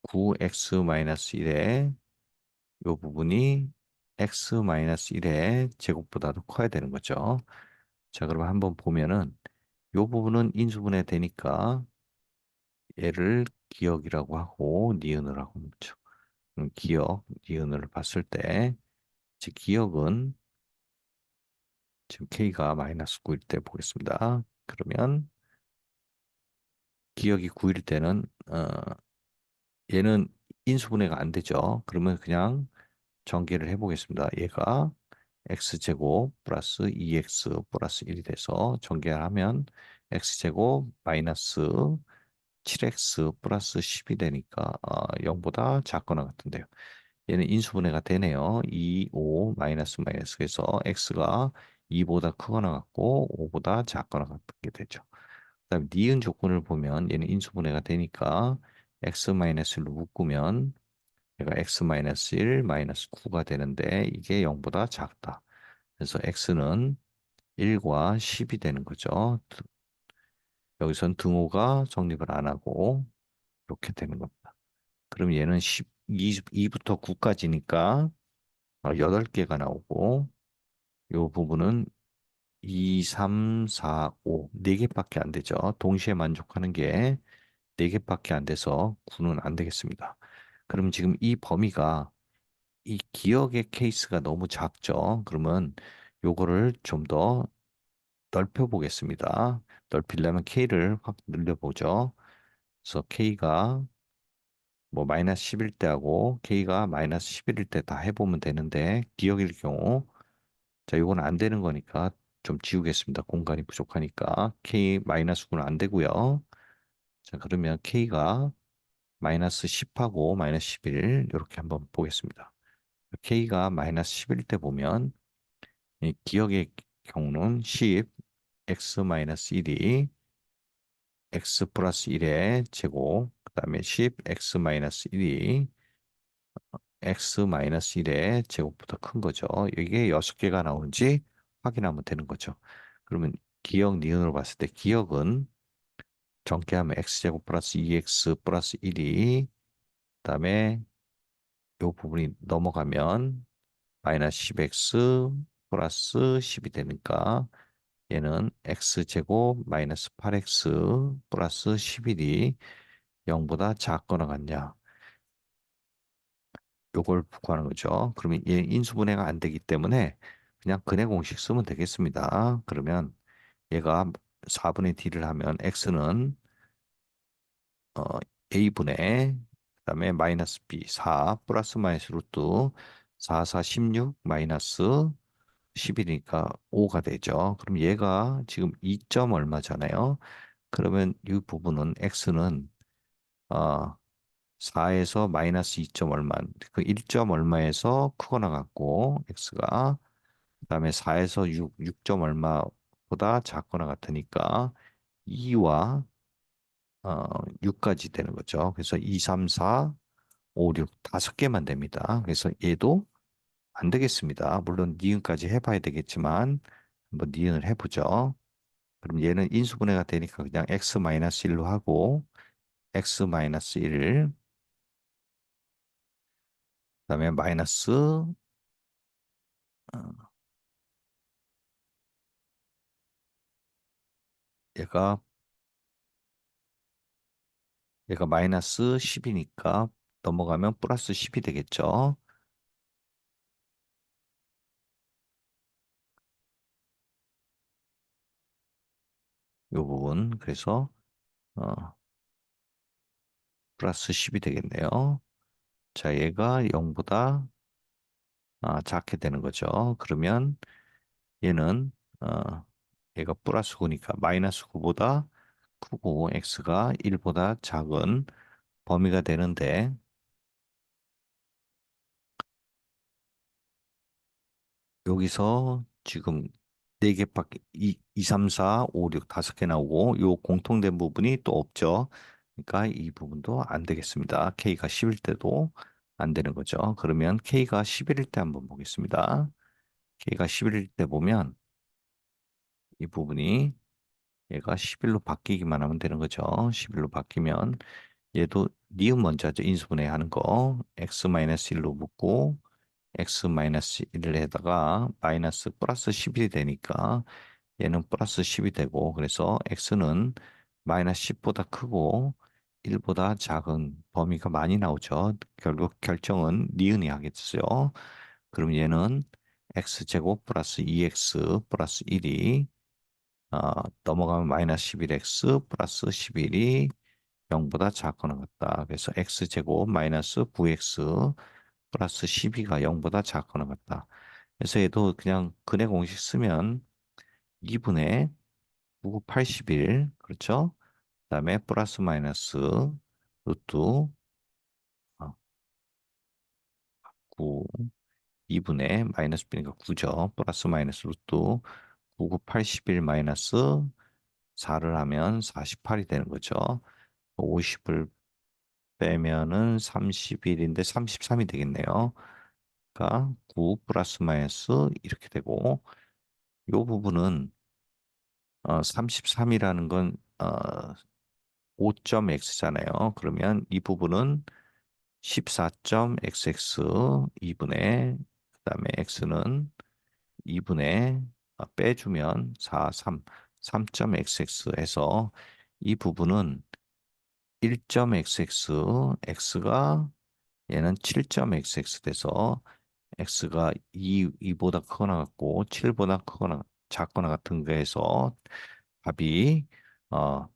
S1: 9x 마이너스 1의 요 부분이 x 마이너스 1의 제곱보다도 커야 되는 거죠. 자, 그럼 한번 보면은 요 부분은 인수분해 되니까 얘를 기억이라고 하고 니은을 하고 묻죠. 그럼 기억, 니은을 봤을 때 즉 기억은 지금 k가 마이너스 9일 때 보겠습니다. 그러면 기억이 9일 때는 얘는 인수분해가 안 되죠. 그러면 그냥 전개를 해보겠습니다. 얘가 x제곱 플러스 2x 플러스 1이 돼서 전개를 하면 x제곱 마이너스 7x 플러스 10이 되니까 0보다 작거나 같은데요. 얘는 인수분해가 되네요. 2, 5 마이너스 마이너스에서 x가 2보다 크거나 같고 5보다 작거나 같게 되죠. 그다음에 니은 조건을 보면 얘는 인수분해가 되니까 x 마이너스를 묶으면 얘가 x 마이너스 1 마이너스 9가 되는데 이게 0보다 작다. 그래서 x는 1과 10이 되는 거죠. 여기선 등호가 성립을 안 하고 이렇게 되는 겁니다. 그럼 얘는 2부터 9까지니까 8개가 나오고 이 부분은 2, 3, 4, 5, 4개밖에 안 되죠. 동시에 만족하는 게 4개밖에 안 돼서 9는 안 되겠습니다. 그럼 지금 이 범위가 이 기억의 케이스가 너무 작죠. 그러면 요거를 좀 더 넓혀 보겠습니다. 넓히려면 K를 확 늘려보죠. 그래서 K가 뭐 마이너스 10일 때 하고 K가 마이너스 11일 때 다 해보면 되는데 기억일 경우 자 이건 안 되는 거니까 좀 지우겠습니다. 공간이 부족하니까 K 마이너스 9는 안 되고요. 자 그러면 K가 마이너스 10하고 마이너스 11 이렇게 한번 보겠습니다. K가 마이너스 11일 때 보면 이 기억의 경우는 10 x 마이너스 1이 x 플러스 1의 제곱 그다음에 10 x 마이너스 1이 x 마이너스 1의 제곱보다 큰 거죠. 이게 6개가 나오는지 확인하면 되는 거죠. 그러면 기억 니은으로 봤을 때 기억은 전개하면 x제곱 플러스 2x 플러스 1이 그다음에 이 부분이 넘어가면 마이너스 10x 플러스 10이 되니까 얘는 x제곱 마이너스 8x 플러스 11이 0보다 작거나 같냐? 요걸 구하는 거죠. 그러면 얘 인수분해가 안 되기 때문에 그냥 근해 공식 쓰면 되겠습니다. 그러면 얘가 4분의 d를 하면 x는 어, a분의 그다음에 마이너스 b 4 플러스 마이너스 루트 4, 4, 16 마이너스 10이니까 5가 되죠. 그럼 얘가 지금 2점 얼마잖아요. 그러면 이 부분은 x는 어, 4에서 마이너스 2점 얼마, 그 1점 얼마에서 크거나 같고 x가 그다음에 4에서 6점 얼마보다 작거나 같으니까 2와 6까지 되는 거죠. 그래서 2, 3, 4, 5, 6 다섯 개만 됩니다. 그래서 얘도 안 되겠습니다. 물론 니은까지 해봐야 되겠지만 한번 니은을 해보죠. 그럼 얘는 인수분해가 되니까 그냥 x-1로 하고 x-1 그다음에 마이너스 어, 얘가 얘가 마이너스 10이니까 넘어가면 플러스 10이 되겠죠. 이 부분 그래서 어, 플러스 10이 되겠네요. 자, 얘가 0보다 작게 되는 거죠. 그러면 얘는 얘가 플러스 9니까 마이너스 9보다 크고 x가 1보다 작은 범위가 되는데 여기서 지금 4개밖에 2, 3, 4, 5, 6 5개 나오고 요 공통된 부분이 또 없죠. 그러니까 이 부분도 안 되겠습니다. k가 10일 때도 안 되는 거죠. 그러면 k가 11일 때 한번 보겠습니다. k가 11일 때 보면 이 부분이 얘가 11로 바뀌기만 하면 되는 거죠. 11로 바뀌면 얘도 니은 먼저 하죠. 인수분해 하는 거. x-1로 묶고 x-1에다가 마이너스 플러스 11이 되니까 얘는 플러스 10이 되고 그래서 x는 마이너스 10보다 크고 1보다 작은 범위가 많이 나오죠. 결국 결정은 니은이 하겠어요. 그럼 얘는 x제곱 플러스 2x 플러스 1이 넘어가면 마이너스 11x 플러스 11이 0보다 작거나 같다. 그래서 x제곱 마이너스 9x 플러스 12가 0보다 작거나 같다. 그래서 얘도 그냥 근해 공식 쓰면 2분의 9, 81 그렇죠? 그다음에 플러스 마이너스 루트 9 2분의 마이너스 b니까 9죠. 플러스 마이너스 루트 9, 9, 81 마이너스 4를 하면 48이 되는 거죠. 50을 빼면은 31인데 33이 되겠네요. 그러니까 9 플러스 마이너스 이렇게 되고 이 부분은 33이라는 건 5.x잖아요. 그러면 이 부분은 14.xx 2분의 그다음에 x는 2분의 빼주면 4, 3, 3.xx 해서 이 부분은 1.xx x가 얘는 7.xx 돼서 x가 2보다 크거나 같고 7보다 크거나 작거나 같은 거에서 답이 어,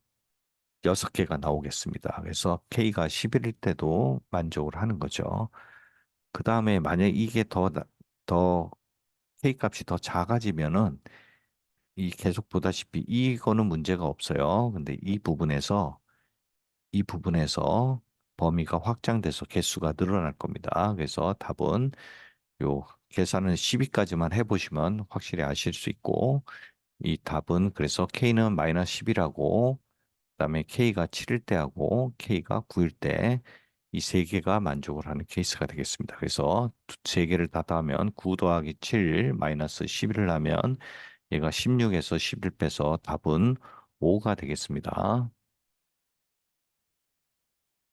S1: 6개가 나오겠습니다. 그래서 K가 11일 때도 만족을 하는 거죠. 그 다음에 만약 이게 더 K 값이 더 작아지면은 이 계속 보다시피 이거는 문제가 없어요. 근데 이 부분에서 범위가 확장돼서 개수가 늘어날 겁니다. 그래서 답은 요 계산은 12까지만 해보시면 확실히 아실 수 있고 이 답은 그래서 K는 마이너스 10이라고 그다음에 K가 7일 때 하고 K가 9일 때 이 세 개가 만족을 하는 케이스가 되겠습니다. 그래서 세 개를 다 더하면 9 더하기 7 마이너스 11을 하면 얘가 16에서 11 빼서 답은 5가 되겠습니다.